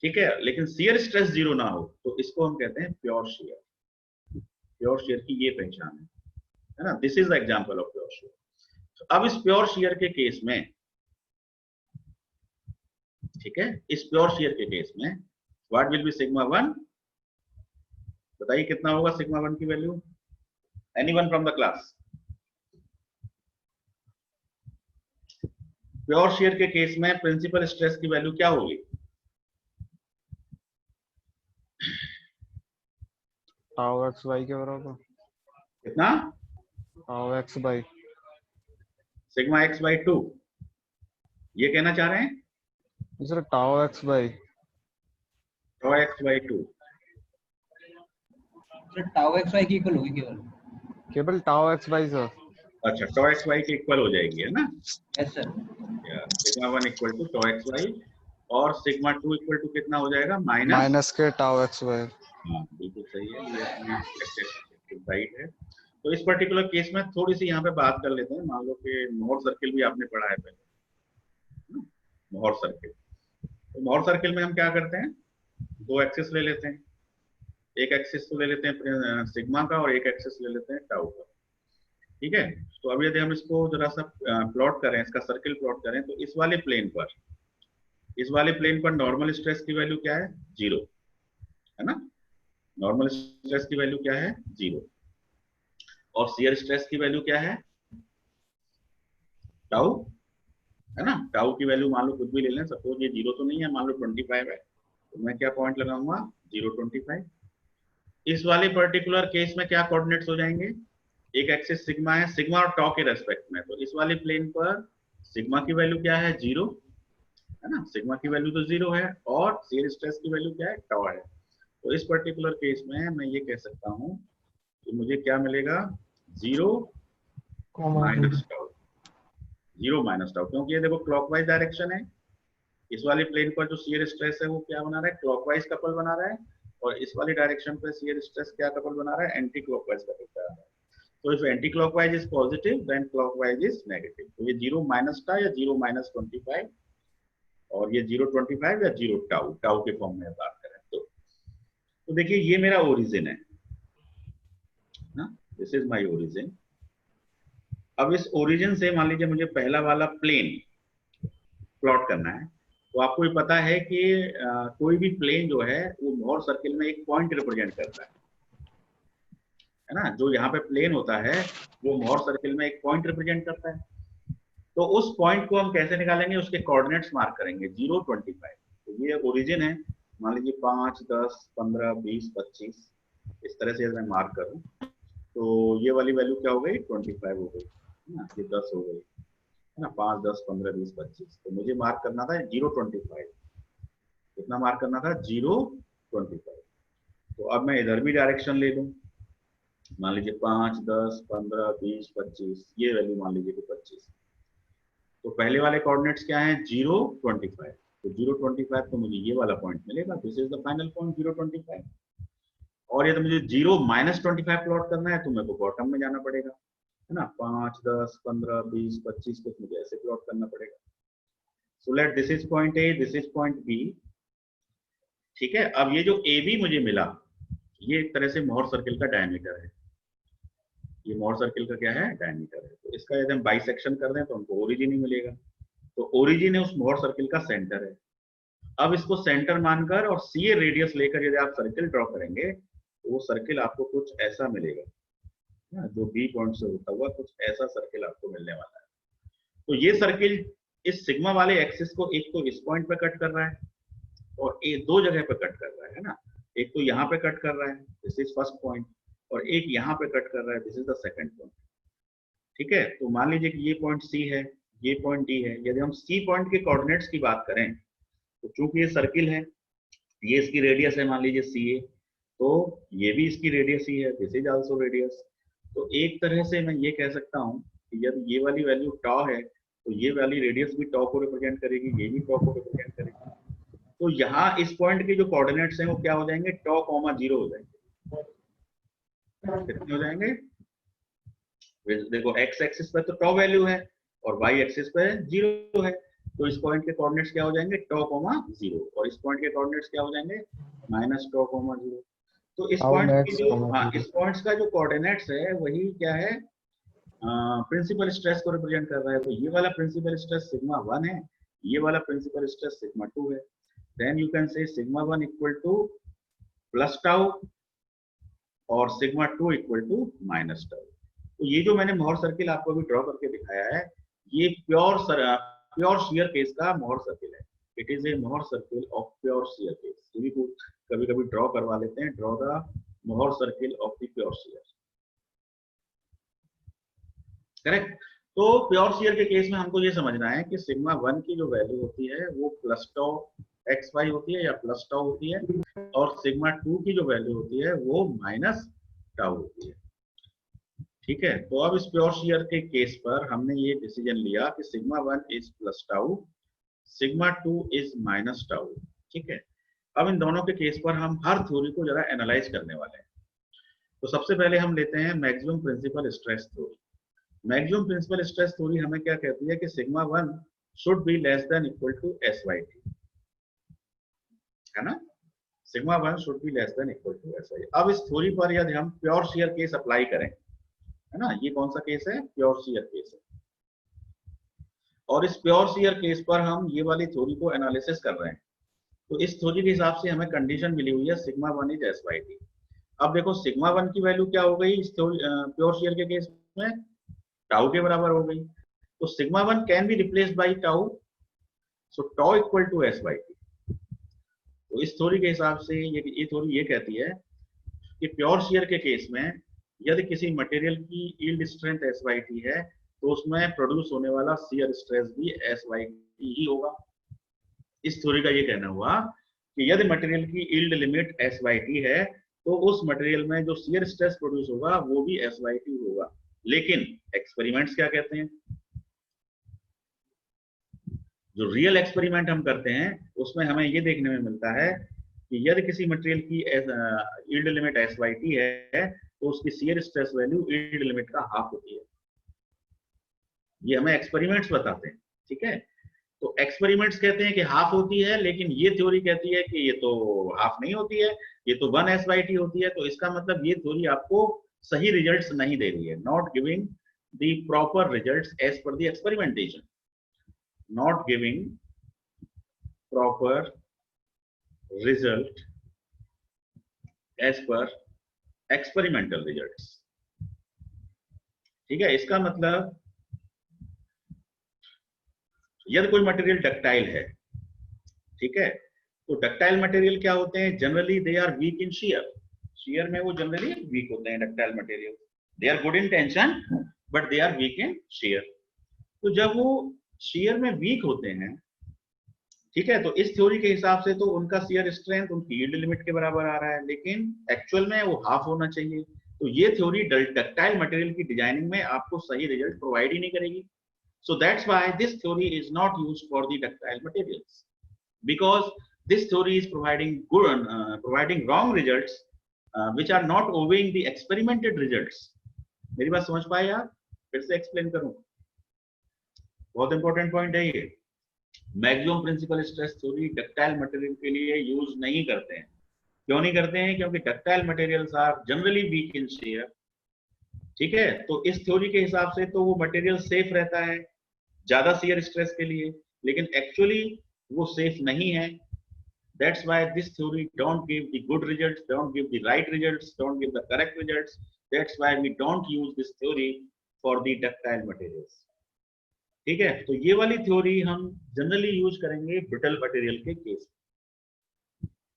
ठीक है, लेकिन शियर स्ट्रेस 0 ना हो, तो इसको हम कहते हैं प्योर शियर। प्योर शियर की ये पहचान है ना। This is the example of pure shear. तो अब इस प्योर शियर के केस में, ठीक है, इस प्योर शियर के केस में व्हाट विल बी सिग्मा 1, बताइए कितना होगा सिग्मा 1 की value, anyone from the class. Pure shear के केस में प्रिंसिपल स्ट्रेस की वैल्यू क्या होगी, टाउ एक्स बाई के बराबर। कितना, tau x y sigma x by 2, ये कहना चाह रहे हैं sir. Tau x y tau x by 2, sir tau x y की इक्वल होगी केवल टाउ एक्स बाई सर। अच्छा tau x बाई के इक्वल हो जाएगी, है ना। Yes sir. Sigma 1 equal to tau x y और सिग्मा 2 इक्वल टू कितना हो जाएगा, माइनस के टाउ एक्स बाई। हाँ बिल्कुल सही है, ये अपनी राइट है। तो इस पर्टिकुलर केस में थोड़ी सी यहाँ पे बात कर लेते हैं। मान लो कि मोहर सर्किल भी आपने पढ़ा है पहले, मोहर सर्किल। तो मोहर सर्किल में हम क्या करते हैं, दो एक्सिस ले लेते हैं, एक एक्सिस तो ले लेते हैं सिग्मा का और एक एक्सिस ले लेते हैं टाउ का, ठीक है। तो अब यदि हम इसको जरा सा प्लॉट करें, इसका सर्किल प्लॉट करें, तो इस वाले प्लेन पर नॉर्मल स्ट्रेस की वैल्यू क्या है, 0, है ना। नॉर्मल स्ट्रेस की वैल्यू क्या है, 0, और शियर स्ट्रेस की वैल्यू क्या है, टाउ, है ना। टाउ की वैल्यू मान लो कुछ भी ले लें, सपोज ये 0 तो नहीं है, मान लो 25 है, तो मैं क्या पॉइंट लगाऊंगा, 0, 25। इस वाले पर्टिकुलर केस में क्या कोऑर्डिनेट्स हो जाएंगे, एक एक्सिस सिग्मा है, सिग्मा और टाउ के रेस्पेक्ट में, तो इस वाले प्लेन पर सिग्मा की वैल्यू क्या है, 0, है ना। सिग्मा की वैल्यू तो 0 है और शियर स्ट्रेस की वैल्यू क्या है, टाउ है। तो इस पर्टिकुलर केस में मैं ये कह सकता हूं कि मुझे क्या मिलेगा, 0 माइनस टाउ, 0 माइनस टाउ, क्योंकि ये देखो क्लॉकवाइज डायरेक्शन है। इस वाले प्लेन पर जो शियर स्ट्रेस है वो क्या बना रहा है, क्लॉकवाइज कपल बना रहा है, और इस वाली डायरेक्शन पर शियर स्ट्रेस क्या कपल बना रहा है, एंटी क्लॉकवाइज कपल बना रहा है। तो if anticlockwise is positive then clockwise is negative. तो ये 0 माइनस था या 0 माइनस 25, और ये 0.25 या 0 टाउ, टाउ के फॉर्म में बात करें तो देखिए ये मेरा ओरिजिन है ना, दिस इज माय ओरिजिन। अब इस ओरिजिन से मान लीजिए मुझे पहला वाला प्लेन प्लॉट करना है, तो आपको भी पता है कि कोई भी प्लेन जो है वो मोहर सर्किल में एक पॉइंट रिप्रेजेंट करता है ना। जो यहाँ पे प्लेन होता है वो मोहर सर्किल में एक पॉइंट रिप्रेजेंट करता है। तो उस पॉइंट को हम कैसे निकालेंगे, उसके कोऑर्डिनेट्स मार्क करेंगे, 0, 25। तो ये ओरिजिन है, मान लीजिए 5, 10, 15, 20, 25, इस तरह से मैं मार्क करूं तो ये वाली वैल्यू क्या हो गई, 25 हो गई, है ना। ये 10 हो गई, है ना, 5, 10, 15, 20, 25। तो मुझे मार्क करना था 0, 25, कितना मार्क करना था, 0, 25। तो अब मैं इधर भी डायरेक्शन ले लूं, मान लीजिए 5, 10, 15, 20, 25, ये वैल्यू मान लीजिए कि 25। तो पहले वाले कोऑर्डिनेट्स क्या हैं 0 25, तो 0 25 तो मुझे ये वाला पॉइंट मिलेगा, this is the final point 0 25। और यदि मुझे 0 -25 प्लॉट करना है तो मेरे को बॉटम में जाना पड़ेगा, है ना, 5 10 15 20 25 कुछ मुझे ऐसे प्लॉट करना पड़ेगा। So let this is point A, this is point B. ठीक है, अब ये जो ए बी मुझे मिला ये एक तरह से मोहर सर्किल का डायमीटर है, ये मोहर सर्किल का क्या है डायमीटर है। तो इसका यदि हम बाइसेक्शन कर दें तो हमको ओरिजिन ही मिलेगा, तो ओरिजिन है उस मोहर सर्किल का सेंटर है। अब इसको सेंटर मानकर और सी ए रेडियस लेकर यदि आप सर्किल ड्रॉ करेंगे तो वो सर्किल आपको कुछ ऐसा मिलेगा, जो बी पॉइंट से होता हुआ कुछ ऐसा सर्किल आपको मिलने वाला है। तो ये सर्किल इस सिग्मा वाले एक्सिस को एक तो इस पॉइंट पे कट कर रहा है और दो जगह पे कट कर रहा है ना, एक तो यहाँ पे कट कर रहा है, दिस इज फर्स्ट पॉइंट, और एक यहाँ पे कट कर रहा है, this is the second point. ठीक है, तो मान लीजिए कि ये पॉइंट सी है, ये पॉइंट डी है। यदि हम सी पॉइंट के कोऑर्डिनेट्स की बात करें तो चूंकि ये सर्किल है, ये इसकी रेडियस है मान लीजिए सी ए, तो ये भी इसकी रेडियस ही है, दिस इज आल्सो रेडियस। तो एक तरह से मैं ये कह सकता हूँ कि यदि ये वाली वैल्यू टॉ है तो ये वाली रेडियस भी टॉ को रिप्रेजेंट करेगी, ये भी टॉ को रिप्रेजेंट करेगी। तो यहाँ इस पॉइंट के जो कोऑर्डिनेट्स हैं वो क्या हो जाएंगे, टॉ कॉमा 0 हो जाएंगे। कितने हो जाएंगे, देखो एक्स एक्सिस पे तो टॉ वैल्यू है और वाई एक्सिस पे 0 है, तो इस पॉइंट के कोऑर्डिनेट्स क्या हो जाएंगे, टॉ कॉमा 0, और इस पॉइंट के कोऑर्डिनेट्स क्या हो जाएंगे, माइनस टॉ कॉमा 0। तो इस पॉइंट की जो इस पॉइंट्स का जो कोऑर्डिनेट्स है वही क्या है, प्रिंसिपल स्ट्रेस को रिप्रेजेंट कर रहा है। तो ये वाला प्रिंसिपल स्ट्रेस सिग्मा 1 है, ये वाला प्रिंसिपल स्ट्रेस सिग्मा 2 है। Then you can say sigma 1 equal to plus tau और sigma 2 equal to minus tau. तो ये जो मैंने मोहर सर्किल आपको अभी ड्रॉ करके दिखाया है, ये प्योर शियर केस का मोहर सर्किल है। इट इज ए मोहर circle of pure shear case. ये भी कभी कभी ड्रॉ करवा लेते हैं, ड्रॉ द मोहर circle of the pure shear, correct. तो प्योर शियर के केस में हमको ये समझना है कि सिग्मा 1 की जो वैल्यू होती है वो प्लस टॉ एक्स वाई होती है या प्लस टाउ होती है, और सिग्मा 2 की जो वैल्यू होती है वो माइनस टाउ होती है। ठीक है, तो अब इस प्योर शियर के केस पर हमने ये डिसीजन लिया कि sigma 1 is plus tau, sigma 2 is minus tau. ठीक है, अब इन दोनों के केस पर हम हर थ्योरी को जरा एनालाइज करने वाले हैं। तो सबसे पहले हम लेते हैं maximum principal stress theory. Maximum principal stress theory हमें क्या कहती है कि sigma 1 should be less than equal to S Y T, है ना, sigma 1 should be less than equal to S Y. अब इस थ्योरी पर यदि हम प्योर शियर केस अप्लाई करें, है ना, ये कौन सा केस है, प्योर शियर केस है, और इस प्योर शियर केस पर हम ये वाली थ्योरी को एनालिसिस कर रहे हैं। तो इस थ्योरी के हिसाब से हमें कंडीशन मिली हुई है sigma 1 is S Y T. अब देखो सिग्मा 1 की वैल्यू क्या हो गई इस प्योर शियर के केस में, टाउ के बराबर हो गई। तो sigma 1 can be replaced by tau, so tau equal to S Y T. तो इस थ्योरी के हिसाब से ये थ्योरी ये कहती है कि प्योर शियर के केस में यदि किसी मटेरियल की yield strength S Y T है तो उसमें प्रोड्यूस होने वाला शियर स्ट्रेस भी एस वाई टी ही होगा। इस थ्योरी का ये कहना हुआ कि यदि मटेरियल की yield limit S Y T है तो उस मटेरियल में जो शियर स्ट्रेस प्रोड्यूस होगा वो भी एस वाई टी होगा। लेकिन एक्सपेरिमेंट्स क्या कहते हैं, जो रियल एक्सपेरिमेंट हम करते हैं उसमें हमें ये देखने में मिलता है कि यदि किसी मटेरियल की yield limit S Y T है तो उसकी shear stress value yield limit का हाफ होती है। ये हमें एक्सपेरिमेंट्स बताते हैं। ठीक है, तो एक्सपेरिमेंट्स कहते हैं कि हाफ होती है, लेकिन ये थ्योरी कहती है कि ये तो हाफ नहीं होती है, ये तो 1 एस वाई टी होती है। तो इसका मतलब ये थ्योरी आपको सही रिजल्ट्स नहीं दे रही है, not giving the proper results as per the experimentation, not giving proper result as per experimental results। ठीक है, इसका मतलब यदि कोई मटेरियल डक्टाइल है, ठीक है, तो डक्टाइल मटेरियल क्या होते हैं, generally they are weak in shear, shear में वो जनरली वीक होते हैं ductile material, they are good in tension but they are weak in shear. तो जब वो शियर में वीक होते हैं, ठीक है, तो इस थ्योरी के हिसाब से तो उनका शियर स्ट्रेंथ उनकी यील्ड लिमिट के बराबर आ रहा है, लेकिन एक्चुअल में वो हाफ होना चाहिए। तो ये थ्योरी डक्टाइल मटेरियल की डिजाइनिंग में आपको सही रिजल्ट प्रोवाइड ही नहीं करेगी। So that's why this theory is not used for the ductile materials, because this theory is providing wrong results which are not obeying the experimented results. मेरी बात समझ पाए आप? फिर से एक्सप्लेन करूं, बहुत इंपॉर्टेंट पॉइंट है ये। Maximum principal stress theory ductile material के लिए यूज नहीं करते हैं। क्यों नहीं करते हैं? क्योंकि ductile materials are generally weak in shear, ठीक है। तो इस थ्योरी के हिसाब से तो वो मटेरियल सेफ रहता है ज्यादा शेयर स्ट्रेस के लिए, लेकिन एक्चुअली वो सेफ नहीं है। That's why this theory don't give the good results, don't give the right results, don't give the correct results. That's why we don't use this theory for the ductile materials. ठीक है, तो ये वाली theory हम generally use करेंगे brittle material के case.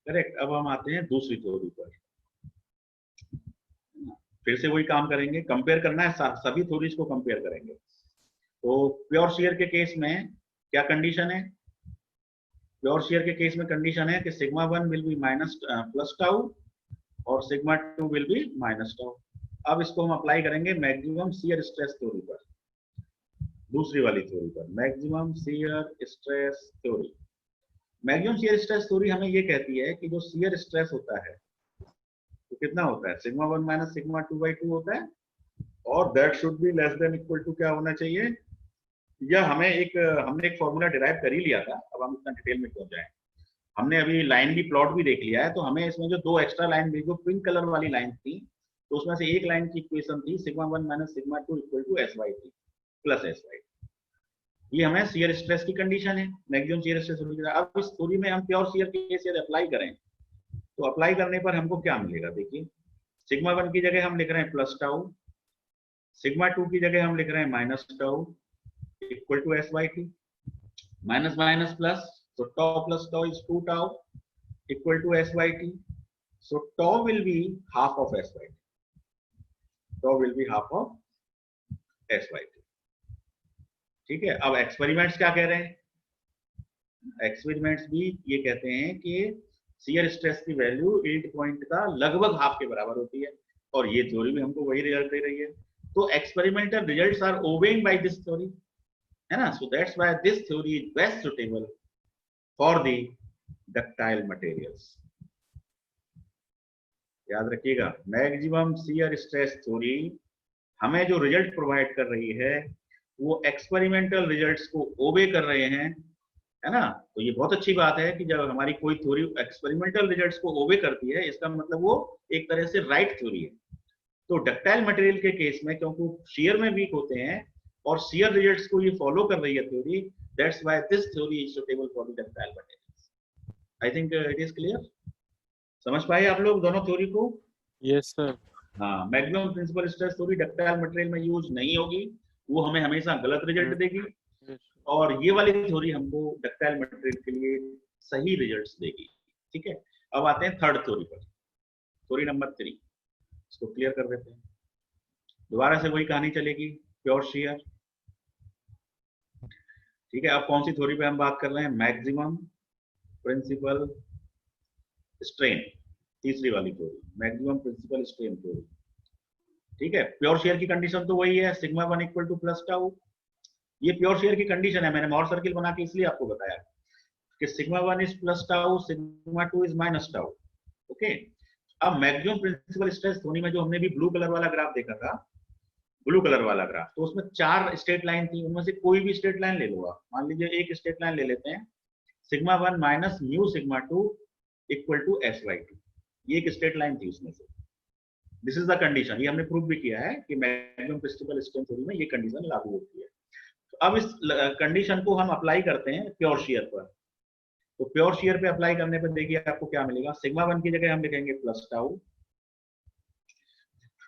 Correct. अब हम आते हैं दूसरी थ्योरी पर, फिर से वही काम करेंगे, कंपेयर करना है, सभी थ्योरीज को कंपेयर करेंगे। तो प्योर शेयर के केस में क्या कंडीशन है? प्योर शेयर के केस में कंडीशन है कि sigma 1 will be minus plus tau और sigma 2 will be minus tau. अब इसको हम अप्लाई करेंगे मैक्सिमम शेयर स्ट्रेस थ्योरी पर, दूसरी वाली थ्योरी पर, maximum shear stress theory. Maximum shear stress theory हमें ये कहती है कि जो शेयर स्ट्रेस होता है तो कितना होता है? सिग्मा 1 माइनस सिग्मा 2/2 होता है, और that should be less than equal to क्या होना चाहिए? या हमने एक फॉर्मूला डिराइव कर ही लिया था, अब हम इतना डिटेल में क्यों जाएं। हमने अभी लाइन भी प्लॉट भी देख लिया है, तो हमें इसमें जो दो एक्स्ट्रा लाइन भी, जो पिंक कलर वाली लाइन थी, तो उसमें से एक लाइन की इक्वेशन थी sigma 1 minus sigma 2 equal to SY3 plus SY। ये हमें शेयर स्ट्रेस की कंडीशन है, मैक्सिमम शेयर स्ट्रेस थ्योरी। अब इस थ्योरी में हम प्योर शेयर के केस यदि अप्लाई करें तो अप्लाई करने पर हमको क्या मिलेगा? देखिए, सिग्मा 1 की जगह हम लिख रहे हैं प्लस टाउ, सिग्मा 2 की जगह हम लिख रहे हैं minus tau equal to SY3, minus minus plus, so tau plus tau is 2 tau equal to SY3, so tau will be half of SY3, tau will be half of SY3। ठीक है। अब experiments क्या कह रहे हैं? Experiments भी ये कहते हैं कि शेयर स्ट्रेस की वैल्यू यील्ड पॉइंट का लगभग हाफ के बराबर होती है, और ये थ्योरी भी हमको वही रिजल्ट दे रही है। तो experimental results are obeying by this theory, है ना। So that's why this theory is best suitable for the ductile materials. याद रखिएगा, मैक्सिमम शेयर स्ट्रेस थ्योरी हमें जो रिजल्ट प्रोवाइड कर रही है वो एक्सपेरिमेंटल रिजल्ट्स को ओबे कर रहे हैं, है ना। तो ये बहुत अच्छी बात है कि जब हमारी कोई थ्योरी एक्सपेरिमेंटल रिजल्ट्स को ओबे करती है, इसका मतलब वो एक तरह से राइट थ्योरी है। तो डक्टाइल मटेरियल के केस में क्योंकि शेयर में वीक होते हैं और शेयर रिजल्ट्स को ये फॉलो कर रही है theory, that's why this theory is suitable for the ductile materials. I think it is clear. समझ पाए आप लोग दोनों थ्योरी को? Yes sir. हाँ, maximum principal stress theory ductile material में यूज नहीं होगी, वो हमें हमेशा गलत रिजल्ट देगी, और ये वाली थ्योरी हमको डक्टाइल मटेरियल के लिए सही रिजल्ट्स देगी। ठीक है। अब आते हैं थर्ड थ्योरी पर, थ्योरी नंबर 3। इसको क्लियर कर देते हैं। दोबारा से वही कहानी चलेगी, प्योर शेयर। ठीक है। अब कौन सी थ्योरी पे हम बात कर रहे हैं? मैक्सिमम प्रिंसिपल स्ट्रेन, तीसरी वाली theory, maximum principal strain theory. ठीक है। प्योर शेयर की कंडीशन तो वही है, sigma 1 equal to plus tau. ये प्योर शेयर की कंडीशन है, मैंने मोर सर्किल बना के इसलिए आपको बताया कि sigma 1 is plus tau, sigma 2 is minus tau. Okay. अब मैक्सिमम प्रिंसिपल स्ट्रेस थ्योरी में जो हमने भी ब्लू कलर वाला ग्राफ देखा था, ब्लू कलर वाला ग्राफ, तो उसमें 4 स्ट्रेट लाइन थी, उनमें से कोई भी स्ट्रेट लाइन ले लो आप। मान लीजिए एक स्ट्रेट लाइन ले लेते हैं, sigma 1 minus mu sigma 2 equal to SY2, ये एक स्ट्रेट लाइन थी उसमें से। दिस इज द कंडीशन, ये हमने प्रूव भी किया है कि मैक्सिमम प्रिंसिपल स्ट्रेन थ्योरी में ये कंडीशन लागू होती है। तो अब इस कंडीशन को हम अप्लाई करते हैं प्योर शेयर पर। तो प्योर शेयर पे अप्लाई करने पर देखिए आपको क्या मिलेगा। सिग्मा 1 की जगह हम लिखेंगे प्लस टाउ,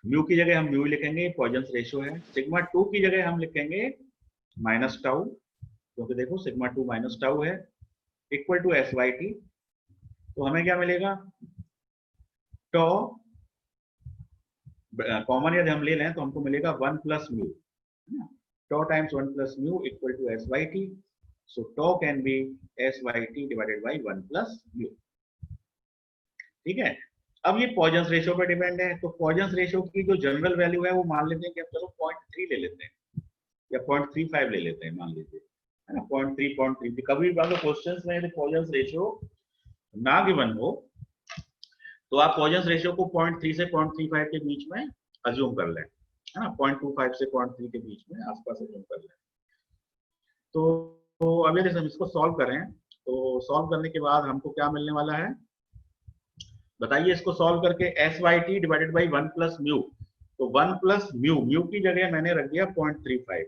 म्यू की जगह हम म्यू लिखेंगे, पॉइजन्स रेशियो है। सिग्मा 2 की जगह हम लिखेंगे माइनस टाउ, क्योंकि देखो सिग्मा 2 माइनस टाउ है, इक्वल टू SY3। तो हमें क्या मिलेगा? टॉ कॉमन यदि हम ले लें तो हमको मिलेगा 1 plus mu, tau times 1 plus mu equal to SY3। So tau can be SY3 divided by 1 plus mu. ठीक है। अब ये पॉइजन्स रेशियो पर डिपेंड है, तो पॉइजन्स रेशियो की जो जनरल वैल्यू है वो मान लेते हैं कि अब चलो 0.3 ले लेते हैं। या 0.35 ले लेते हैं मान लीजिए, है ना, 0.3 0.3। कभी भी क्वेश्चंस में यदि पॉइजन रेशियो ना गिवन हो तो आप पॉइजन रेशियो को 0.3 से 0.35 के बीच में अज्यूम कर लें, है ना, 0.25 से 0.3 के बीच में आसपास अज्यूम कर लें। तो अब यदि हम इसको सॉल्व करें तो सॉल्व करने के बाद हमको क्या मिलने वाला है बताइए। इसको सॉल्व करके SYT divided by 1 plus mu, तो 1 प्लस म्यू की जगह मैंने रख दिया 0.35,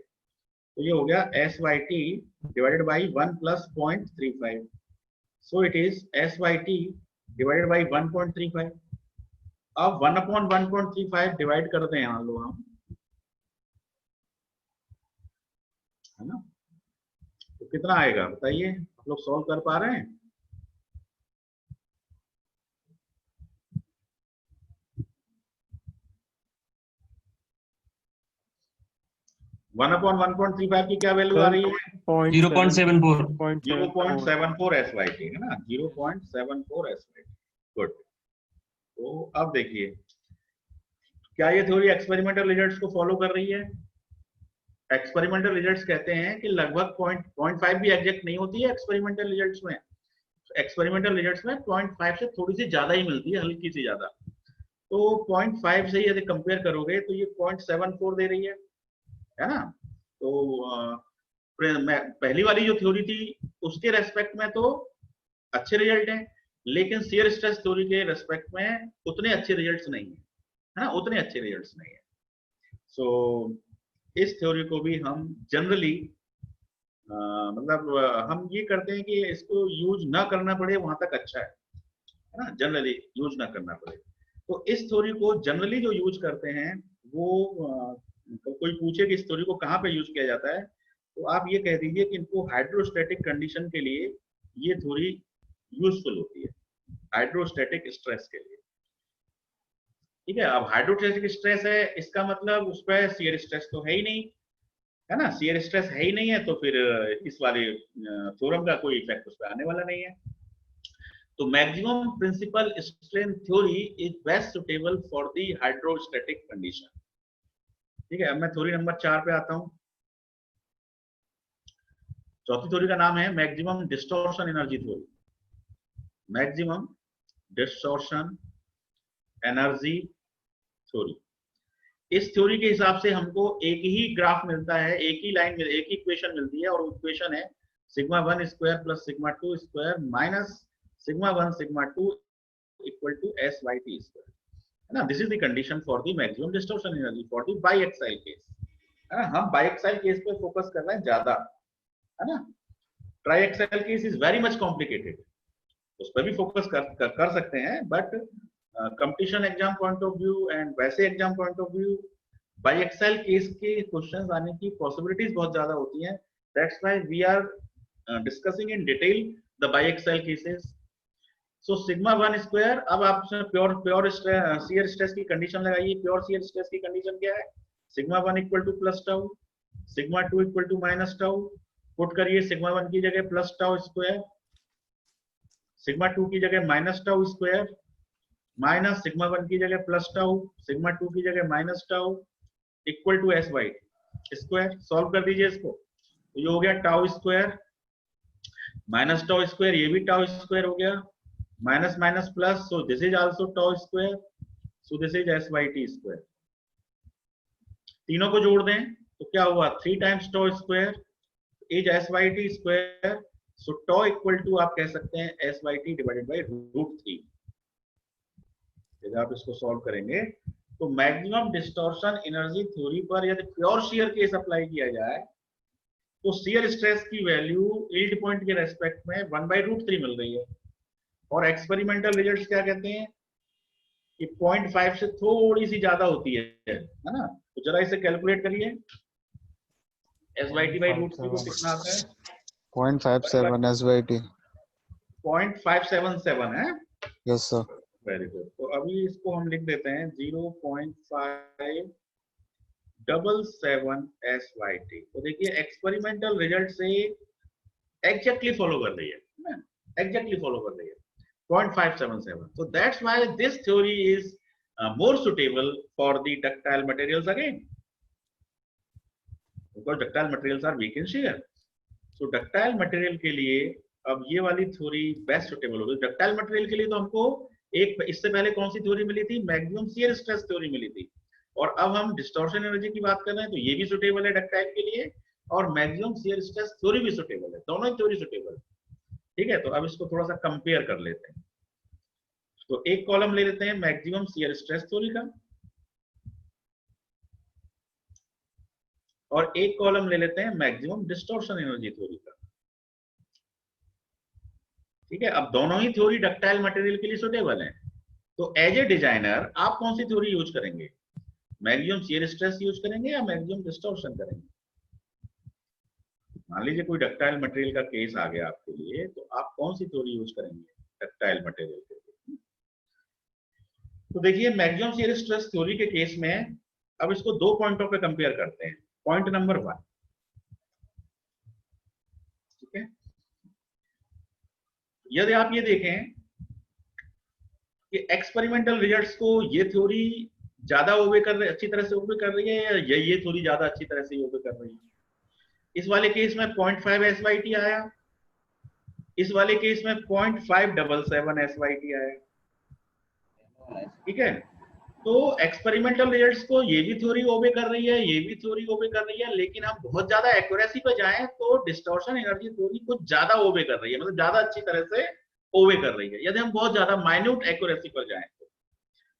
तो ये हो गया SYT divided by 1 plus 0.35, so it is SYT divided by 1.35। अब 1/1.35 डिवाइड करते हैं यहाँ लोग हम, है ना, तो कितना आएगा बताइए, आप लोग सॉल्व कर पा रहे हैं? वन अपॉन 1.35 की क्या वैल्यू आ रही है? 0.74 0.74 SYT, है ना, 0.74 SYT। गुड। तो अब देखिए क्या ये थ्योरी एक्सपेरिमेंटल रिजल्ट्स को फॉलो कर रही है? एक्सपेरिमेंटल रिजल्ट्स कहते हैं कि लगभग 0.5 भी एग्जैक्ट नहीं होती है एक्सपेरिमेंटल रिजल्ट्स में। एक्सपेरिमेंटल रिजल्ट्स में 0.5 से थोड़ी सी ज्यादा ही मिलती है, हल्की सी ज्यादा। तो 0.5 से यदि कंपेयर करोगे तो ये 0.74 दे रही है ना। तो पहली वाली जो थ्योरी थी उसके रेस्पेक्ट में तो अच्छे रिजल्ट हैं, लेकिन शियर स्ट्रेस थ्योरी के रेस्पेक्ट में उतने अच्छे रिजल्ट्स नहीं है ना, उतने अच्छे रिजल्ट्स नहीं है। सो इस थ्योरी को भी हम जनरली मतलब हम ये करते हैं कि इसको यूज ना करना पड़े वहां तक अच्छा है ना, जनरली यूज ना करना पड़े। तो इस थ्योरी को जनरली जो यूज करते हैं वो कोई पूछे कि इस थ्योरी को कहाँ पे यूज किया जाता है, तो आप ये कह दीजिए कि इनको हाइड्रोस्टैटिक कंडीशन के लिए ये थ्योरी यूजफुल होती है, हाइड्रोस्टैटिक स्ट्रेस के लिए। ठीक है, अब हाइड्रोस्टैटिक स्ट्रेस है इसका मतलब उस पर शियर स्ट्रेस तो है ही नहीं, है ना, शियर स्ट्रेस है ही नहीं है, तो फिर इस वाले थ्योरम का कोई इफेक्ट उस पर आने वाला नहीं है। तो maximum principal strain theory is best suitable for the hydrostatic condition. ठीक है, अब मैं थ्योरी नंबर 4 पे आता हूं। चौथी थ्योरी का नाम है maximum distortion energy theory. Maximum distortion energy theory. इस थ्योरी के हिसाब से हमको एक ही ग्राफ मिलता है, एक ही लाइन, एक ही इक्वेशन मिलती है, और इक्वेशन है sigma 1 square plus sigma 2 square minus sigma 1 sigma 2 equal to SYT square, है ना। This is the condition for the maximum distortion energy for the biaxial case, है ना। हम बाइएक्साइल केस पे फोकस कर रहे हैं ज्यादा, है ना। Triaxial case is very much complicated, उस पर भी फोकस कर सकते हैं, but competition exam point of view and वैसे exam point of view biaxial case के क्वेश्चंस आने की पॉसिबिलिटीज बहुत ज्यादा होती हैं। That's why we are discussing in detail the biaxial cases. So sigma 1 square, अब आप प्योर शियर स्ट्रेस की कंडीशन लगाइए। प्योर शियर स्ट्रेस की कंडीशन क्या है? Sigma 1 equal to plus tau, sigma 2 equal to minus tau. Put करिए sigma 1 की जगह प्लस टाउ स्क्वायर, सिग्मा 2 की जगह minus tau square, minus sigma 1 की जगह प्लस टाउ, सिग्मा 2 की जगह minus tau equal to SY square. Solve कर दीजिए इसको, तो ये हो गया tau square minus tau square, ये भी टाउ स्क्वायर हो गया, minus minus plus, so this is also tau square, so this is SYT square. तीनों को जोड़ दें तो क्या हुआ? 3 times tau square is SYT square, so tau equal to आप कह सकते हैं SYT डिवाइडेड बाय √3। यदि आप इसको सॉल्व करेंगे तो मैक्सिमम डिस्टॉर्शन एनर्जी थ्योरी पर यदि प्योर शियर केस अप्लाई किया जाए तो शियर स्ट्रेस की वैल्यू यील्ड पॉइंट के रेस्पेक्ट में 1/√3 मिल रही है, और एक्सपेरिमेंटल रिजल्ट्स क्या कहते हैं कि 0.5 से थोड़ी सी ज्यादा होती है ना। तो जरा इसे कैलकुलेट करिए, SYT/√3 को कितना आता है? 0.57 SYT। 0.577 है। Yes sir. Very good. तो अभी इसको हम लिख देते हैं 0.577 SYT। तो देखिए एक्सपेरिमेंटल रिजल्ट से एग्जैक्टली फॉलो कर रही है, एग्जैक्टली फॉलो कर रही है 0.577। So that's why this theory is more suitable for the ductile materials again. Because ductile materials are weak in shear. So ductile material के लिए अब ये वाली थ्योरी बेस्ट सुटेबल होगी। डक्टाइल मटेरियल के लिए तो हमको एक इससे पहले कौन सी थ्योरी मिली थी, मैक्सिमम शियर स्ट्रेस थ्योरी मिली थी, और अब हम डिस्टॉर्शन एनर्जी की बात कर रहे हैं तो ये भी सुटेबल है डक्टाइल के लिए, और मैक्सिमम शियर स्ट्रेस थ्योरी भी सुटेबल है, दोनों ही थ्योरी सुटेबल है। ठीक है, तो अब इसको थोड़ा सा कंपेयर कर लेते हैं। तो एक कॉलम ले लेते हैं मैक्सिमम शियर स्ट्रेस थ्योरी का, और एक कॉलम ले लेते हैं मैक्सिमम डिस्टॉर्शन एनर्जी थ्योरी का। ठीक है, अब दोनों ही थ्योरी डक्टाइल मटेरियल के लिए सुटेबल है। तो एज ए डिजाइनर आप कौन सी थ्योरी यूज करेंगे, मैक्सिमम शियर स्ट्रेस यूज करेंगे या मैक्सिमम डिस्टॉर्शन करेंगे? मान लीजिए कोई डक्टाइल मटेरियल का केस आ गया आपके लिए, तो आप कौन सी थ्योरी यूज करेंगे डक्टाइल मटेरियल के लिए? तो देखिए मैक्सिमम शियर स्ट्रेस थ्योरी के केस में अब इसको दो पॉइंटों पे कंपेयर करते हैं। पॉइंट नंबर 1, ठीक है, यदि आप ये देखें कि एक्सपेरिमेंटल रिजल्ट्स को ये थ्योरी ज्यादा ओबे कर रही, अच्छी तरह से ओबे कर रही है, या ये थ्योरी ज्यादा अच्छी तरह से ओबे कर रही है? इस वाले केस में 0.5 SYT आया, इस वाले केस में 0.577 SYT आया। ठीक है, तो एक्सपेरिमेंटल रिजल्ट्स को ये भी थ्योरी ओबे कर रही है, ये भी थ्योरी ओबे कर रही है, लेकिन हम बहुत ज्यादा एक्यूरेसी पे जाएं तो डिस्टॉर्शन एनर्जी थ्योरी कुछ ज्यादा ओबे कर रही है, मतलब ज्यादा अच्छी तरह से ओबे कर रही है। यदि हम बहुत ज्यादा माइन्यूट एक्यूरेसी पर जाएं तो,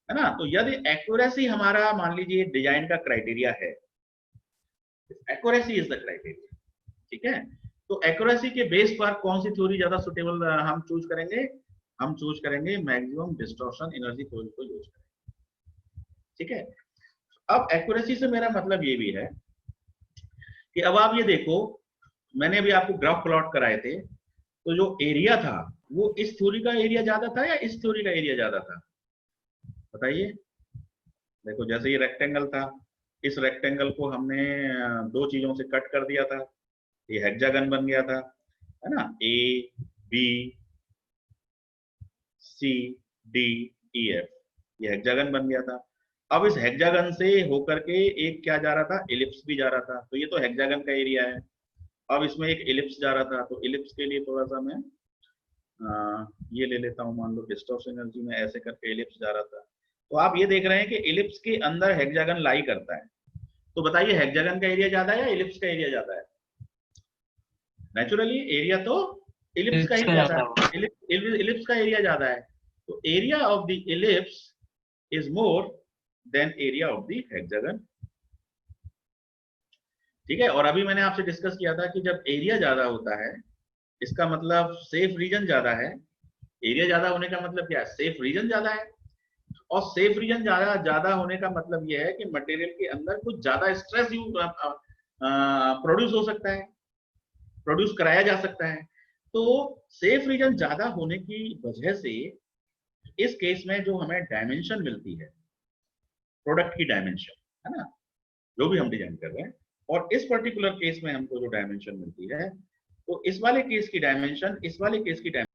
है ना, तो यदि एक्यूरेसी हमारा मान लीजिए डिजाइन का क्राइटेरिया है, एक्यूरेसी इज द क्राइटेरिया, ठीक है, तो एक्यूरेसी के बेस पर कौन सी थ्योरी ज्यादा सुटेबल हम चूज करेंगे? हम चूज करेंगे मैक्सिमम डिस्टॉर्शन एनर्जी थ्योरी को यूज करेंगे। ठीक है, अब एक्यूरेसी से मेरा मतलब ये भी है कि अब आप ये देखो, मैंने अभी आपको ग्राफ प्लॉट कराए थे, तो जो एरिया था वो इस थ्योरी का एरिया ज्यादा था या इस थ्योरी का एरिया ज्यादा था? बताइए। देखो जैसे ये रेक्टेंगल था, इस रेक्टेंगल को हमने दो चीजों से कट कर दिया था, ये हेक्सागन बन गया था, है ना, A B C D E F, ये हेक्सागन बन गया था। अब इस हेक्सागन से होकर के एक क्या जा रहा था, एलिप्स भी जा रहा था, तो ये तो हेक्सागन का एरिया है। अब इसमें एक एलिप्स जा रहा था, तो एलिप्स के लिए थोड़ा सा मैं ये ले लेता हूं, मान लो डिस्टॉर्शन एनर्जी में ऐसे करके एलिप्स जा रहा था। तो आप ये देख रहे हैं कि एलिप्स के अंदर हेक्सागन लाई करता है, तो बताइए हेक्सागन का एरिया ज्यादा है या एलिप्स का एरिया ज्यादा है? नेचुरली एरिया तो एलिप्स का ही ज्यादा है, एलिप्स का एरिया ज्यादा है, तो area of the ellipse is more than area of the hexagon. ठीक है, और अभी मैंने आपसे डिस्कस किया था कि जब एरिया ज्यादा होता है इसका मतलब सेफ रीजन ज्यादा है। एरिया ज्यादा होने का मतलब क्या है? सेफ रीजन ज्यादा है, और सेफ रीजन ज्यादा होने का मतलब यह है कि मटेरियल के अंदर कुछ ज्यादा स्ट्रेस प्रोड्यूस हो सकता है, प्रोड्यूस कराया जा सकता है। तो सेफ रीजन ज्यादा होने की वजह से इस केस में जो हमें डायमेंशन मिलती है, प्रोडक्ट की डायमेंशन, है ना, जो भी हम डिजाइन कर रहे हैं, और इस पर्टिकुलर केस में हमको जो डायमेंशन मिलती है, तो इस वाले केस की डायमेंशन इस वाले केस की डायमेंशन